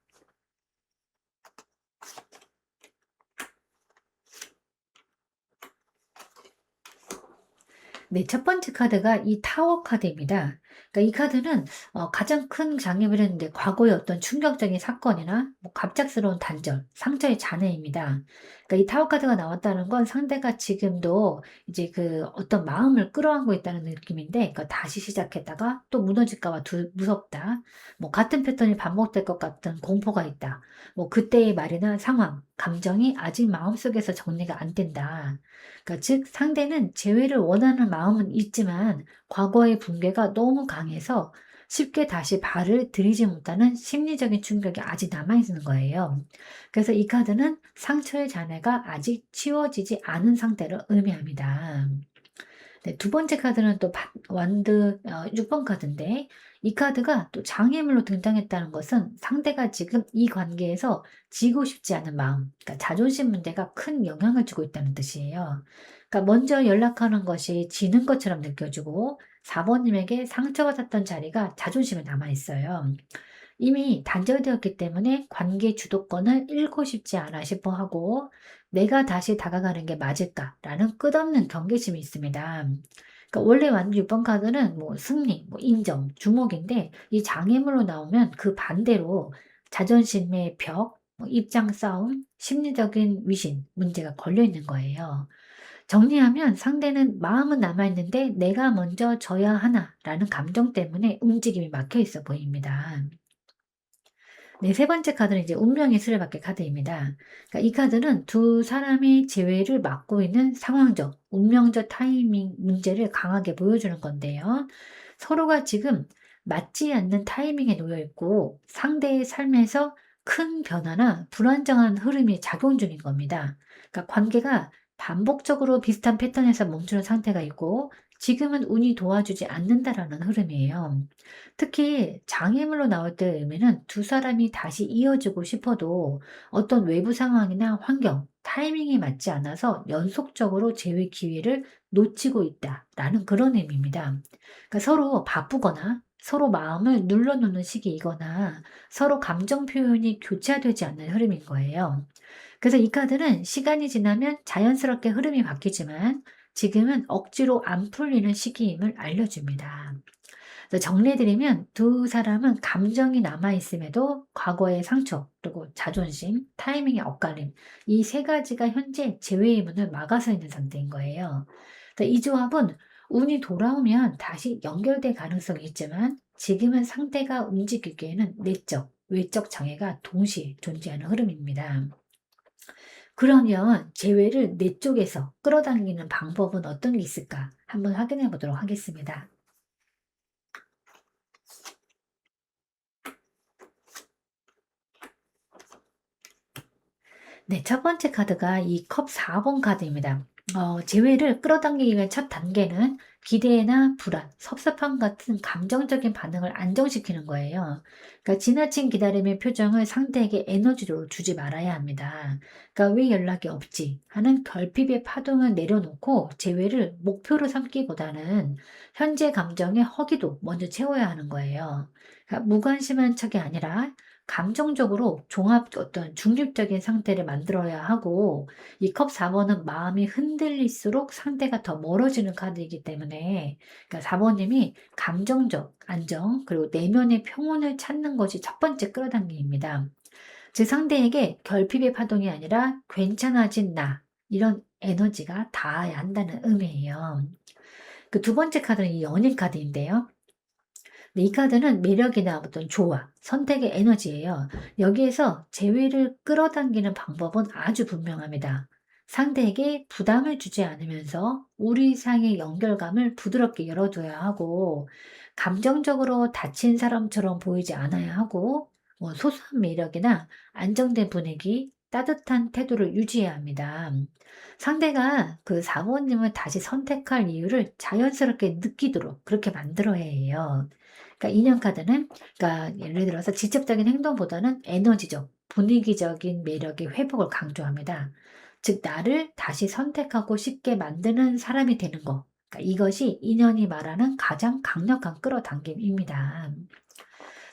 네, 첫 번째 카드가 이 타워 카드입니다. 그러니까 이 카드는 가장 큰 장애물은 이제 과거의 어떤 충격적인 사건이나 뭐 갑작스러운 단절, 상처의 잔해입니다. 그러니까 이 타워 카드가 나왔다는 건 상대가 지금도 이제 그 어떤 마음을 끌어안고 있다는 느낌인데, 그러니까 다시 시작했다가 또 무너질까 봐 무섭다. 뭐 같은 패턴이 반복될 것 같은 공포가 있다. 뭐 그때의 말이나 상황, 감정이 아직 마음속에서 정리가 안 된다. 그러니까 즉 상대는 재회를 원하는 마음은 있지만 과거의 붕괴가 너무 강해서 쉽게 다시 발을 들이지 못하는 심리적인 충격이 아직 남아 있는 거예요. 그래서 이 카드는 상처의 잔해가 아직 치워지지 않은 상태를 의미합니다. 네, 두 번째 카드는 또 완드 6번 카드인데 이 카드가 또 장애물로 등장했다는 것은 상대가 지금 이 관계에서 지고 싶지 않은 마음, 그러니까 자존심 문제가 큰 영향을 주고 있다는 뜻이에요. 그러니까 먼저 연락하는 것이 지는 것처럼 느껴지고 4번님에게 상처받았던 자리가 자존심에 남아 있어요. 이미 단절되었기 때문에 관계 주도권을 잃고 싶지 않아 싶어 하고 내가 다시 다가가는 게 맞을까라는 끝없는 경계심이 있습니다. 그러니까 원래 완전 6번 카드는 뭐 승리, 뭐 인정, 주목인데 이 장애물로 나오면 그 반대로 자존심의 벽, 뭐 입장 싸움, 심리적인 위신 문제가 걸려 있는 거예요. 정리하면 상대는 마음은 남아있는데 내가 먼저 져야 하나라는 감정 때문에 움직임이 막혀 있어 보입니다. 네, 세 번째 카드는 이제 운명의 수레바퀴 카드입니다. 그러니까 이 카드는 두 사람의 재회를 막고 있는 상황적, 운명적 타이밍 문제를 강하게 보여주는 건데요. 서로가 지금 맞지 않는 타이밍에 놓여 있고 상대의 삶에서 큰 변화나 불안정한 흐름이 작용 중인 겁니다. 그러니까 관계가 반복적으로 비슷한 패턴에서 멈추는 상태가 있고 지금은 운이 도와주지 않는다라는 흐름이에요. 특히 장애물로 나올 때의 의미는 두 사람이 다시 이어지고 싶어도 어떤 외부 상황이나 환경, 타이밍이 맞지 않아서 연속적으로 재회 기회를 놓치고 있다라는 그런 의미입니다. 그러니까 서로 바쁘거나 서로 마음을 눌러놓는 시기이거나 서로 감정 표현이 교차되지 않는 흐름인 거예요. 그래서 이 카드는 시간이 지나면 자연스럽게 흐름이 바뀌지만 지금은 억지로 안 풀리는 시기임을 알려줍니다. 그래서 정리해드리면 두 사람은 감정이 남아있음에도 과거의 상처, 그리고 자존심, 타이밍의 엇갈림, 이 세 가지가 현재 재회의 문을 막아서 있는 상태인 거예요. 그래서 이 조합은 운이 돌아오면 다시 연결될 가능성이 있지만 지금은 상대가 움직이기에는 내적, 외적 장애가 동시에 존재하는 흐름입니다. 그러면 재회를 내 쪽에서 끌어당기는 방법은 어떤 게 있을까? 한번 확인해 보도록 하겠습니다. 네, 첫 번째 카드가 이 컵 4번 카드입니다. 재회를 끌어당기기 위한 첫 단계는 기대나 불안, 섭섭함 같은 감정적인 반응을 안정시키는 거예요. 그러니까 지나친 기다림의 표정을 상대에게 에너지로 주지 말아야 합니다. 그러니까 왜 연락이 없지? 하는 결핍의 파동을 내려놓고 재회를 목표로 삼기보다는 현재 감정의 허기도 먼저 채워야 하는 거예요. 그러니까 무관심한 척이 아니라 감정적으로 종합 어떤 중립적인 상태를 만들어야 하고 이 컵 4번은 마음이 흔들릴수록 상대가 더 멀어지는 카드이기 때문에 그러니까 4번님이 감정적 안정 그리고 내면의 평온을 찾는 것이 첫 번째 끌어당김입니다. 즉 상대에게 결핍의 파동이 아니라 괜찮아진 나 이런 에너지가 닿아야 한다는 의미예요. 그 두 번째 카드는 이 연인 카드인데요. 네, 이 카드는 매력이나 어떤 조화, 선택의 에너지예요. 여기에서 재회를 끌어당기는 방법은 아주 분명합니다. 상대에게 부담을 주지 않으면서 우리 사이의 연결감을 부드럽게 열어둬야 하고, 감정적으로 다친 사람처럼 보이지 않아야 하고, 소소한 매력이나 안정된 분위기, 따뜻한 태도를 유지해야 합니다. 상대가 그 사모님을 다시 선택할 이유를 자연스럽게 느끼도록 그렇게 만들어야 해요. 그러니까 인연 카드는 그러니까 예를 들어서 직접적인 행동보다는 에너지적, 분위기적인 매력의 회복을 강조합니다. 즉 나를 다시 선택하고 싶게 만드는 사람이 되는 거. 그러니까 이것이 인연이 말하는 가장 강력한 끌어당김입니다.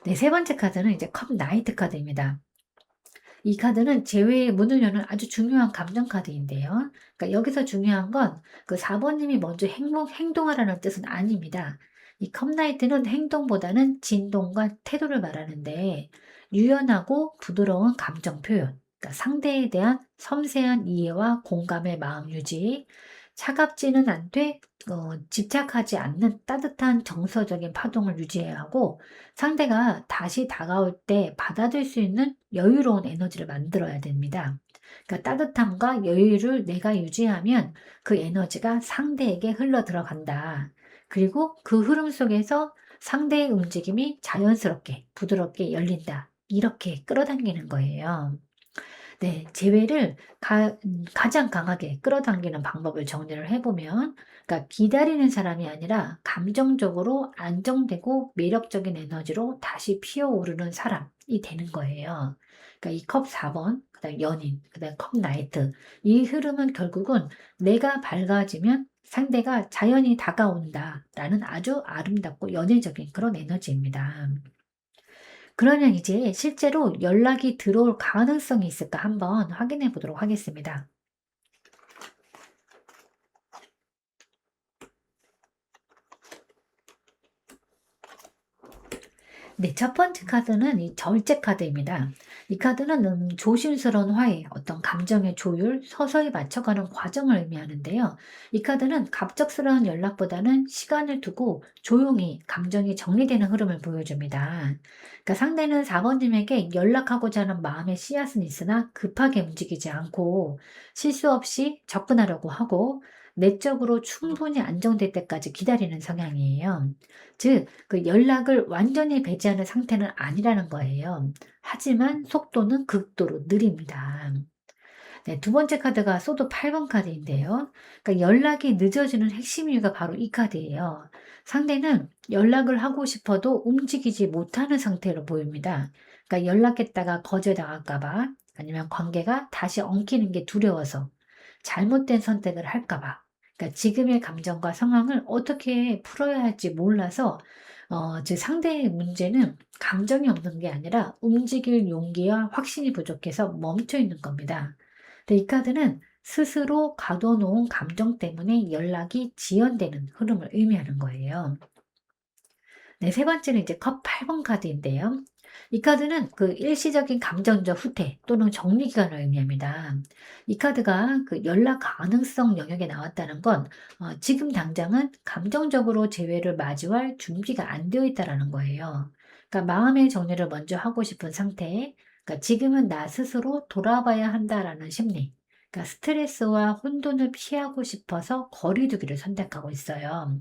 네, 세 번째 카드는 이제 컵 나이트 카드입니다. 이 카드는 재회의 문을 여는 아주 중요한 감정 카드인데요. 그러니까 여기서 중요한 건 그 4번님이 먼저 행동하라는 뜻은 아닙니다. 이 컵라이트는 행동보다는 진동과 태도를 말하는데 유연하고 부드러운 감정 표현, 그러니까 상대에 대한 섬세한 이해와 공감의 마음 유지, 차갑지는 않되 집착하지 않는 따뜻한 정서적인 파동을 유지해야 하고 상대가 다시 다가올 때 받아들일 수 있는 여유로운 에너지를 만들어야 됩니다. 그러니까 따뜻함과 여유를 내가 유지하면 그 에너지가 상대에게 흘러 들어간다. 그리고 그 흐름 속에서 상대의 움직임이 자연스럽게, 부드럽게 열린다. 이렇게 끌어당기는 거예요. 네. 재회를 가장 강하게 끌어당기는 방법을 정리를 해 보면 그러니까 기다리는 사람이 아니라 감정적으로 안정되고 매력적인 에너지로 다시 피어오르는 사람이 되는 거예요. 그러니까 이 컵 4번 그다음에 연인 그다음에 컵 나이트 이 흐름은 결국은 '내가 밝아지면 상대가 자연히 다가온다.'라는 아주 아름답고 연애적인 그런 에너지입니다. 그러면 이제 실제로 연락이 들어올 가능성이 있을까 한번 확인해 보도록 하겠습니다. 네, 첫 번째 카드는 이 절제 카드입니다. 이 카드는 조심스러운 화해, 어떤 감정의 조율, 서서히 맞춰가는 과정을 의미하는데요. 이 카드는 갑작스러운 연락보다는 시간을 두고 조용히 감정이 정리되는 흐름을 보여줍니다. 그러니까 상대는 4번님에게 연락하고자 하는 마음의 씨앗은 있으나 급하게 움직이지 않고 실수 없이 접근하려고 하고 내적으로 충분히 안정될 때까지 기다리는 성향이에요. 즉, 그 연락을 완전히 배제하는 상태는 아니라는 거예요. 하지만 속도는 극도로 느립니다. 네, 두 번째 카드가 소드 8번 카드인데요. 그러니까 연락이 늦어지는 핵심 이유가 바로 이 카드예요. 상대는 연락을 하고 싶어도 움직이지 못하는 상태로 보입니다. 그러니까 연락했다가 거절당할까 봐, 아니면 관계가 다시 엉키는 게 두려워서, 잘못된 선택을 할까 봐. 그러니까 지금의 감정과 상황을 어떻게 풀어야 할지 몰라서, 즉 상대의 문제는 감정이 없는 게 아니라 움직일 용기와 확신이 부족해서 멈춰 있는 겁니다. 근데 이 카드는 스스로 가둬놓은 감정 때문에 연락이 지연되는 흐름을 의미하는 거예요. 네, 세 번째는 이제 컵 8번 카드인데요. 이 카드는 그 일시적인 감정적 후퇴 또는 정리 기간을 의미합니다. 이 카드가 그 연락 가능성 영역에 나왔다는 건 지금 당장은 감정적으로 재회를 마주할 준비가 안 되어 있다라는 거예요. 그러니까 마음의 정리를 먼저 하고 싶은 상태, 그러니까 지금은 나 스스로 돌아봐야 한다라는 심리, 그러니까 스트레스와 혼돈을 피하고 싶어서 거리두기를 선택하고 있어요.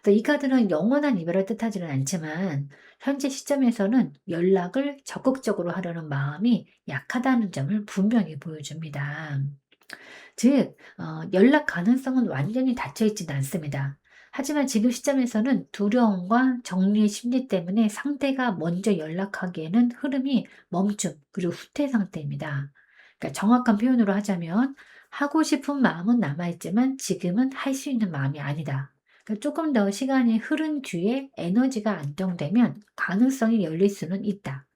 그래서 이 카드는 영원한 이별을 뜻하지는 않지만 현재 시점에서는 연락을 적극적으로 하려는 마음이 약하다는 점을 분명히 보여줍니다. 즉, 연락 가능성은 완전히 닫혀 있지는 않습니다. 하지만 지금 시점에서는 두려움과 정리의 심리 때문에 상대가 먼저 연락하기에는 흐름이 멈춤, 그리고 후퇴 상태입니다. 그러니까 정확한 표현으로 하자면 하고 싶은 마음은 남아있지만 지금은 할 수 있는 마음이 아니다. 그러니까 조금 더 시간이 흐른 뒤에 에너지가 안정되면 가능성이 열릴 수는 있다.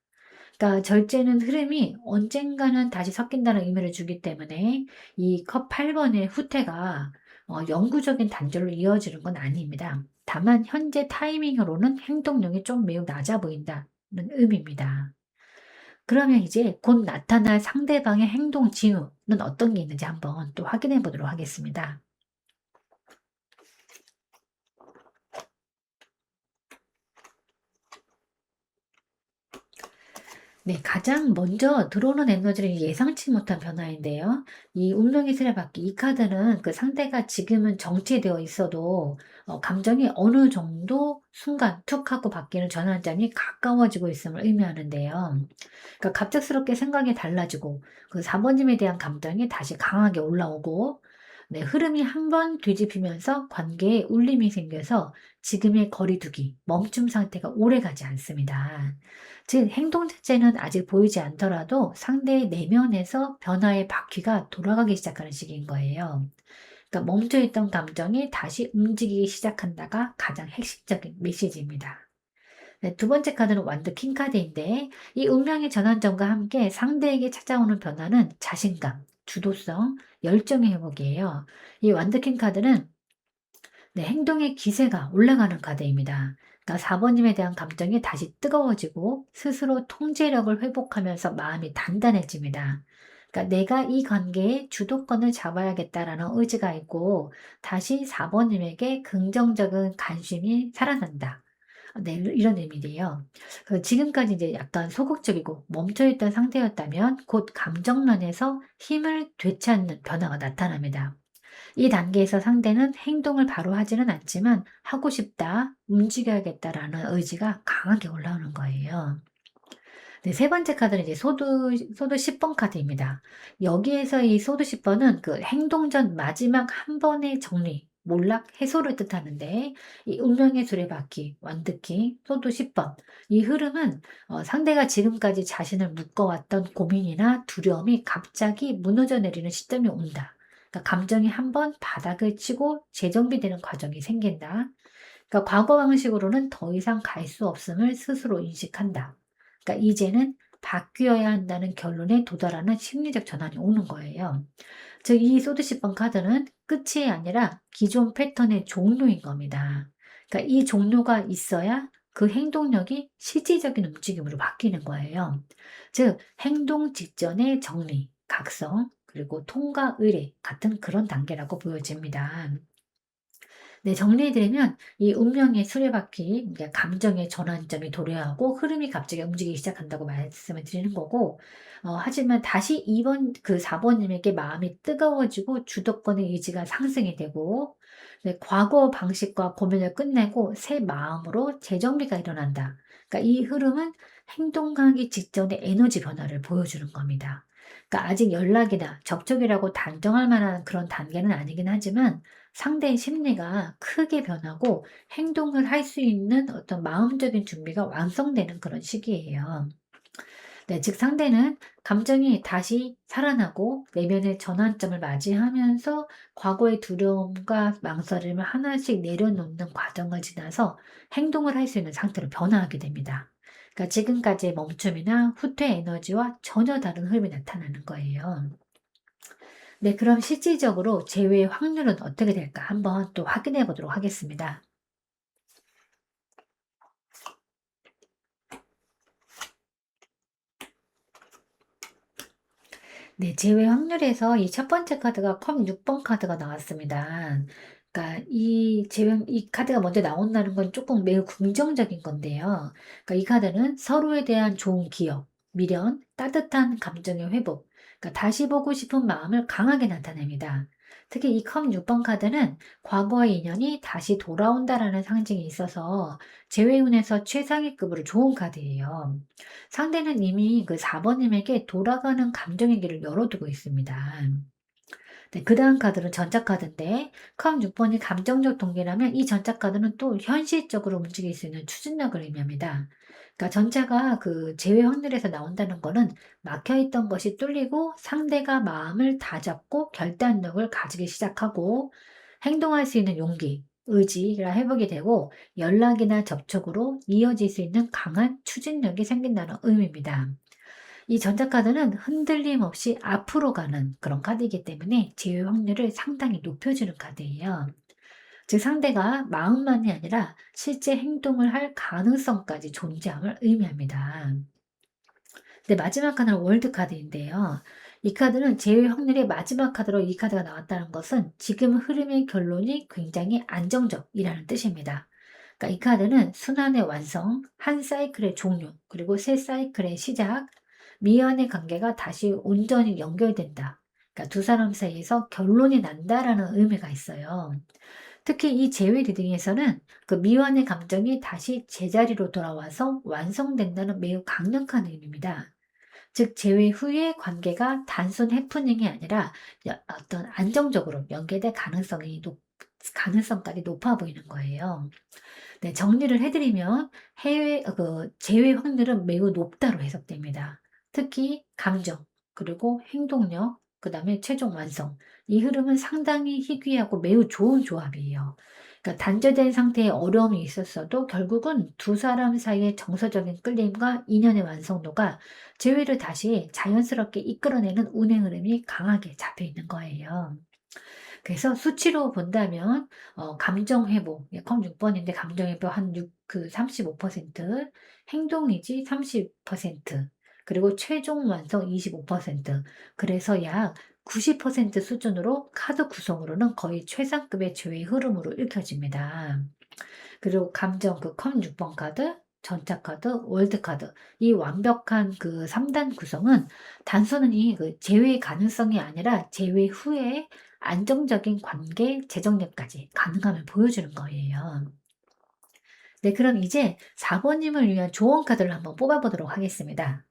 그러니까 절제는 흐름이 언젠가는 다시 섞인다는 의미를 주기 때문에 이 컵 8번의 후퇴가 영구적인 단절로 이어지는 건 아닙니다. 다만 현재 타이밍으로는 행동력이 좀 매우 낮아 보인다는 의미입니다. 그러면 이제 곧 나타날 상대방의 행동 징후는 어떤 게 있는지 한번 또 확인해 보도록 하겠습니다. 네, 가장 먼저 들어오는 에너지는 예상치 못한 변화인데요. 이 운명의 수레바퀴, 이 카드는 그 상대가 지금은 정체되어 있어도 감정이 어느 정도 순간 툭 하고 바뀌는 전환점이 가까워지고 있음을 의미하는데요. 그러니까 갑작스럽게 생각이 달라지고 그 4번님에 대한 감정이 다시 강하게 올라오고, 네, 흐름이 한 번 뒤집히면서 관계에 울림이 생겨서 지금의 거리두기, 멈춤 상태가 오래가지 않습니다. 즉 행동 자체는 아직 보이지 않더라도 상대의 내면에서 변화의 바퀴가 돌아가기 시작하는 시기인 거예요. 그러니까 멈춰있던 감정이 다시 움직이기 시작한다가 가장 핵심적인 메시지입니다. 네, 두 번째 카드는 완드 킹 카드인데 이 운명의 전환점과 함께 상대에게 찾아오는 변화는 자신감, 주도성, 열정의 회복이에요. 이 완드 킹 카드는 네, 행동의 기세가 올라가는 카드입니다. 그러니까 4번님에 대한 감정이 다시 뜨거워지고 스스로 통제력을 회복하면서 마음이 단단해집니다. 그러니까 내가 이 관계에 주도권을 잡아야겠다라는 의지가 있고 다시 4번님에게 긍정적인 관심이 살아난다. 네, 이런 의미래요. 지금까지 이제 약간 소극적이고 멈춰있던 상태였다면 곧 감정면에서 힘을 되찾는 변화가 나타납니다. 이 단계에서 상대는 행동을 바로 하지는 않지만 하고 싶다, 움직여야겠다라는 의지가 강하게 올라오는 거예요. 네, 세 번째 카드는 이제 소드 10번 카드입니다. 여기에서 이 소드 10번은 그 행동 전 마지막 한 번의 정리, 몰락, 해소를 뜻하는데 이 운명의 수레바퀴, 완득히, 소드 10번 이 흐름은 상대가 지금까지 자신을 묶어왔던 고민이나 두려움이 갑자기 무너져 내리는 시점이 온다. 그러니까 감정이 한 번 바닥을 치고 재정비되는 과정이 생긴다. 그러니까 과거 방식으로는 더 이상 갈 수 없음을 스스로 인식한다. 그러니까 이제는 바뀌어야 한다는 결론에 도달하는 심리적 전환이 오는 거예요. 즉, 이 소드 10번 카드는 끝이 아니라 기존 패턴의 종료인 겁니다. 그러니까 이 종료가 있어야 그 행동력이 실질적인 움직임으로 바뀌는 거예요. 즉, 행동 직전의 정리, 각성, 그리고 통과 의례 같은 그런 단계라고 보여집니다. 네, 정리해드리면 이 운명의 수레바퀴, 그러니까 감정의 전환점이 도래하고 흐름이 갑자기 움직이기 시작한다고 말씀을 드리는 거고, 하지만 다시 2번, 그 4번님에게 마음이 뜨거워지고 주도권의 의지가 상승이 되고, 네, 과거 방식과 고민을 끝내고 새 마음으로 재정비가 일어난다. 그러니까 이 흐름은 행동하기 직전의 에너지 변화를 보여주는 겁니다. 그러니까 아직 연락이나 접촉이라고 단정할 만한 그런 단계는 아니긴 하지만 상대의 심리가 크게 변하고 행동을 할 수 있는 어떤 마음적인 준비가 완성되는 그런 시기예요. 네, 즉 상대는 감정이 다시 살아나고 내면의 전환점을 맞이하면서 과거의 두려움과 망설임을 하나씩 내려놓는 과정을 지나서 행동을 할 수 있는 상태로 변화하게 됩니다. 그러니까 지금까지의 멈춤이나 후퇴 에너지와 전혀 다른 흐름이 나타나는 거예요. 네, 그럼 실질적으로 재회의 확률은 어떻게 될까 한번 또 확인해 보도록 하겠습니다. 네, 제외 확률에서 이 첫 번째 카드가 컵 6번 카드가 나왔습니다. 그러니까 이 카드가 먼저 나온다는 건 조금 매우 긍정적인 건데요. 그러니까 이 카드는 서로에 대한 좋은 기억, 미련, 따뜻한 감정의 회복, 그러니까 다시 보고 싶은 마음을 강하게 나타냅니다. 특히 이 컵 6번 카드는 과거의 인연이 다시 돌아온다라는 상징이 있어서 제외운에서 최상위 급으로 좋은 카드예요. 상대는 이미 그 4번님에게 돌아가는 감정의 길을 열어두고 있습니다. 네, 그 다음 카드는 전자카드인데, 컵 6번이 감정적 동기라면 이 전자카드는 또 현실적으로 움직일 수 있는 추진력을 의미합니다. 그러니까 전자가 그 제외 확률에서 나온다는 거는 막혀있던 것이 뚫리고 상대가 마음을 다잡고 결단력을 가지기 시작하고 행동할 수 있는 용기, 의지가 회복이 되고 연락이나 접촉으로 이어질 수 있는 강한 추진력이 생긴다는 의미입니다. 이 전자카드는 흔들림 없이 앞으로 가는 그런 카드이기 때문에 제외 확률을 상당히 높여주는 카드예요. 즉 상대가 마음만이 아니라 실제 행동을 할 가능성까지 존재함을 의미합니다. 네, 마지막 카드는 월드 카드인데요. 이 카드는 제외 확률의 마지막 카드로 이 카드가 나왔다는 것은 지금 흐름의 결론이 굉장히 안정적이라는 뜻입니다. 그러니까 이 카드는 순환의 완성, 한 사이클의 종료, 그리고 새 사이클의 시작, 미완의 관계가 다시 온전히 연결된다. 그러니까 두 사람 사이에서 결론이 난다라는 의미가 있어요. 특히 이 재회 리딩에서는 그 미완의 감정이 다시 제자리로 돌아와서 완성된다는 매우 강력한 의미입니다. 즉 재회 후의 관계가 단순 해프닝이 아니라 어떤 안정적으로 연계될 가능성까지 높아 보이는 거예요. 네, 정리를 해드리면 재회 확률은 매우 높다로 해석됩니다. 특히 감정, 그리고 행동력, 그 다음에 최종 완성. 이 흐름은 상당히 희귀하고 매우 좋은 조합이에요. 그러니까 단절된 상태에 어려움이 있었어도 결국은 두 사람 사이의 정서적인 끌림과 인연의 완성도가 재회를 다시 자연스럽게 이끌어내는 운행 흐름이 강하게 잡혀 있는 거예요. 그래서 수치로 본다면 감정 회복, 컴 6번인데 감정 회복 한 35%, 행동이지 30%, 그리고 최종 완성 25%. 그래서 약 90% 수준으로 카드 구성으로는 거의 최상급의 제외 흐름으로 읽혀집니다. 그리고 감정 컴 6번 카드, 전차 카드, 월드 카드 이 완벽한 그 3단 구성은 단순히 그 제외 가능성이 아니라 제외 후에 안정적인 관계 재정립까지 가능함을 보여주는 거예요. 네, 그럼 이제 4번님을 위한 조언 카드를 한번 뽑아보도록 하겠습니다.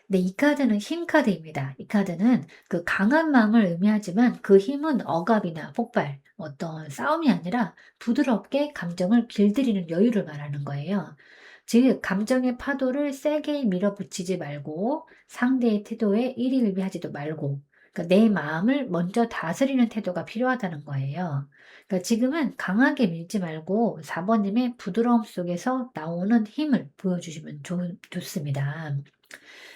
네, 이 카드는 힘 카드입니다. 이 카드는 그 강한 마음을 의미하지만 그 힘은 억압이나 폭발, 어떤 싸움이 아니라 부드럽게 감정을 길들이는 여유를 말하는 거예요. 즉, 감정의 파도를 세게 밀어붙이지 말고 상대의 태도에 일희일비하지도 말고 그러니까 내 마음을 먼저 다스리는 태도가 필요하다는 거예요. 그러니까 지금은 강하게 밀지 말고 4번님의 부드러움 속에서 나오는 힘을 보여주시면 좋습니다.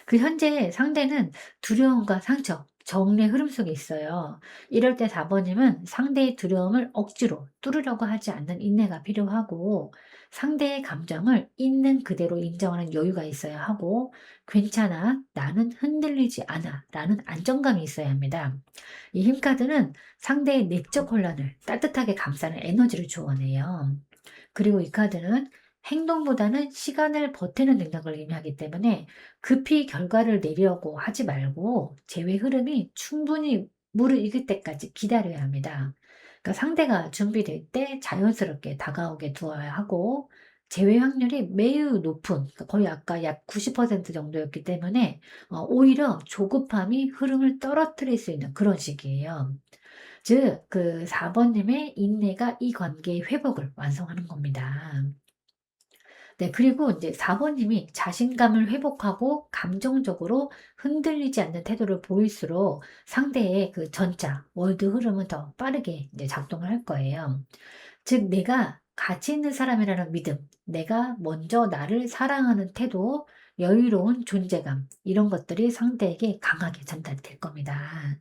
그 현재 상대는 두려움과 상처, 정의 흐름 속에 있어요. 이럴 때 4번님은 상대의 두려움을 억지로 뚫으려고 하지 않는 인내가 필요하고 상대의 감정을 있는 그대로 인정하는 여유가 있어야 하고 괜찮아, 나는 흔들리지 않아 라는 안정감이 있어야 합니다. 이 힘카드는 상대의 내적 혼란을 따뜻하게 감싸는 에너지를 주어내요. 그리고 이 카드는 행동보다는 시간을 버티는 능력을 의미하기 때문에 급히 결과를 내려고 하지 말고 제외 흐름이 충분히 무르익을 때까지 기다려야 합니다. 그러니까 상대가 준비될 때 자연스럽게 다가오게 두어야 하고 재회 확률이 매우 높은, 그러니까 거의 아까 약 90% 정도였기 때문에 오히려 조급함이 흐름을 떨어뜨릴 수 있는 그런 시기예요. 즉, 그 4번 님의 인내가 이 관계의 회복을 완성하는 겁니다. 네, 그리고 이제 4번 님이 자신감을 회복하고 감정적으로 흔들리지 않는 태도를 보일수록 상대의 그 전자, 월드 흐름은 더 빠르게 이제 작동을 할 거예요. 즉, 내가 가치 있는 사람이라는 믿음, 내가 먼저 나를 사랑하는 태도, 여유로운 존재감, 이런 것들이 상대에게 강하게 전달될 겁니다.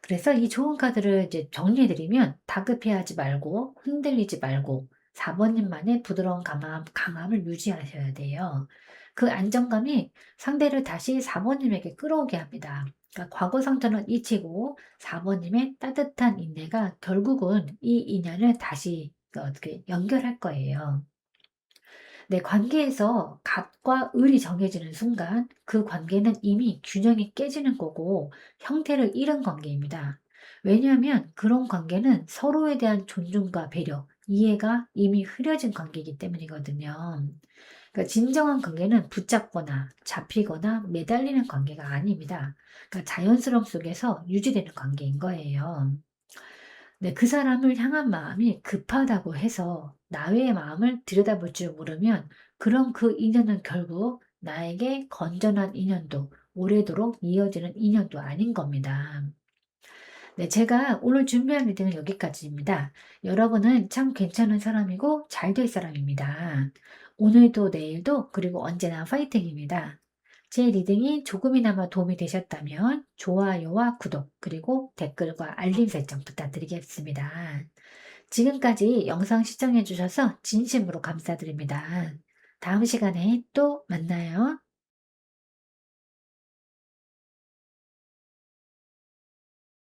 그래서 이 좋은 카드를 이제 정리해드리면, 다급해하지 말고 흔들리지 말고 4번님만의 부드러운 강함을 유지하셔야 돼요. 그 안정감이 상대를 다시 4번님에게 끌어오게 합니다. 그러니까 과거 상처는 잊히고 4번님의 따뜻한 인내가 결국은 이 인연을 다시 어떻게 연결할 거예요. 네, 관계에서 갑과 을이 정해지는 순간 그 관계는 이미 균형이 깨지는 거고 형태를 잃은 관계입니다. 왜냐하면 그런 관계는 서로에 대한 존중과 배려, 이해가 이미 흐려진 관계이기 때문이거든요. 그러니까 진정한 관계는 붙잡거나 잡히거나 매달리는 관계가 아닙니다. 그러니까 자연스러움 속에서 유지되는 관계인 거예요. 네, 그 사람을 향한 마음이 급하다고 해서 나의 마음을 들여다볼 줄 모르면 그럼 그 인연은 결국 나에게 건전한 인연도 오래도록 이어지는 인연도 아닌 겁니다. 네, 제가 오늘 준비한 리딩은 여기까지입니다. 여러분은 참 괜찮은 사람이고 잘 될 사람입니다. 오늘도 내일도 그리고 언제나 파이팅입니다. 제 리딩이 조금이나마 도움이 되셨다면 좋아요와 구독 그리고 댓글과 알림 설정 부탁드리겠습니다. 지금까지 영상 시청해 주셔서 진심으로 감사드립니다. 다음 시간에 또 만나요.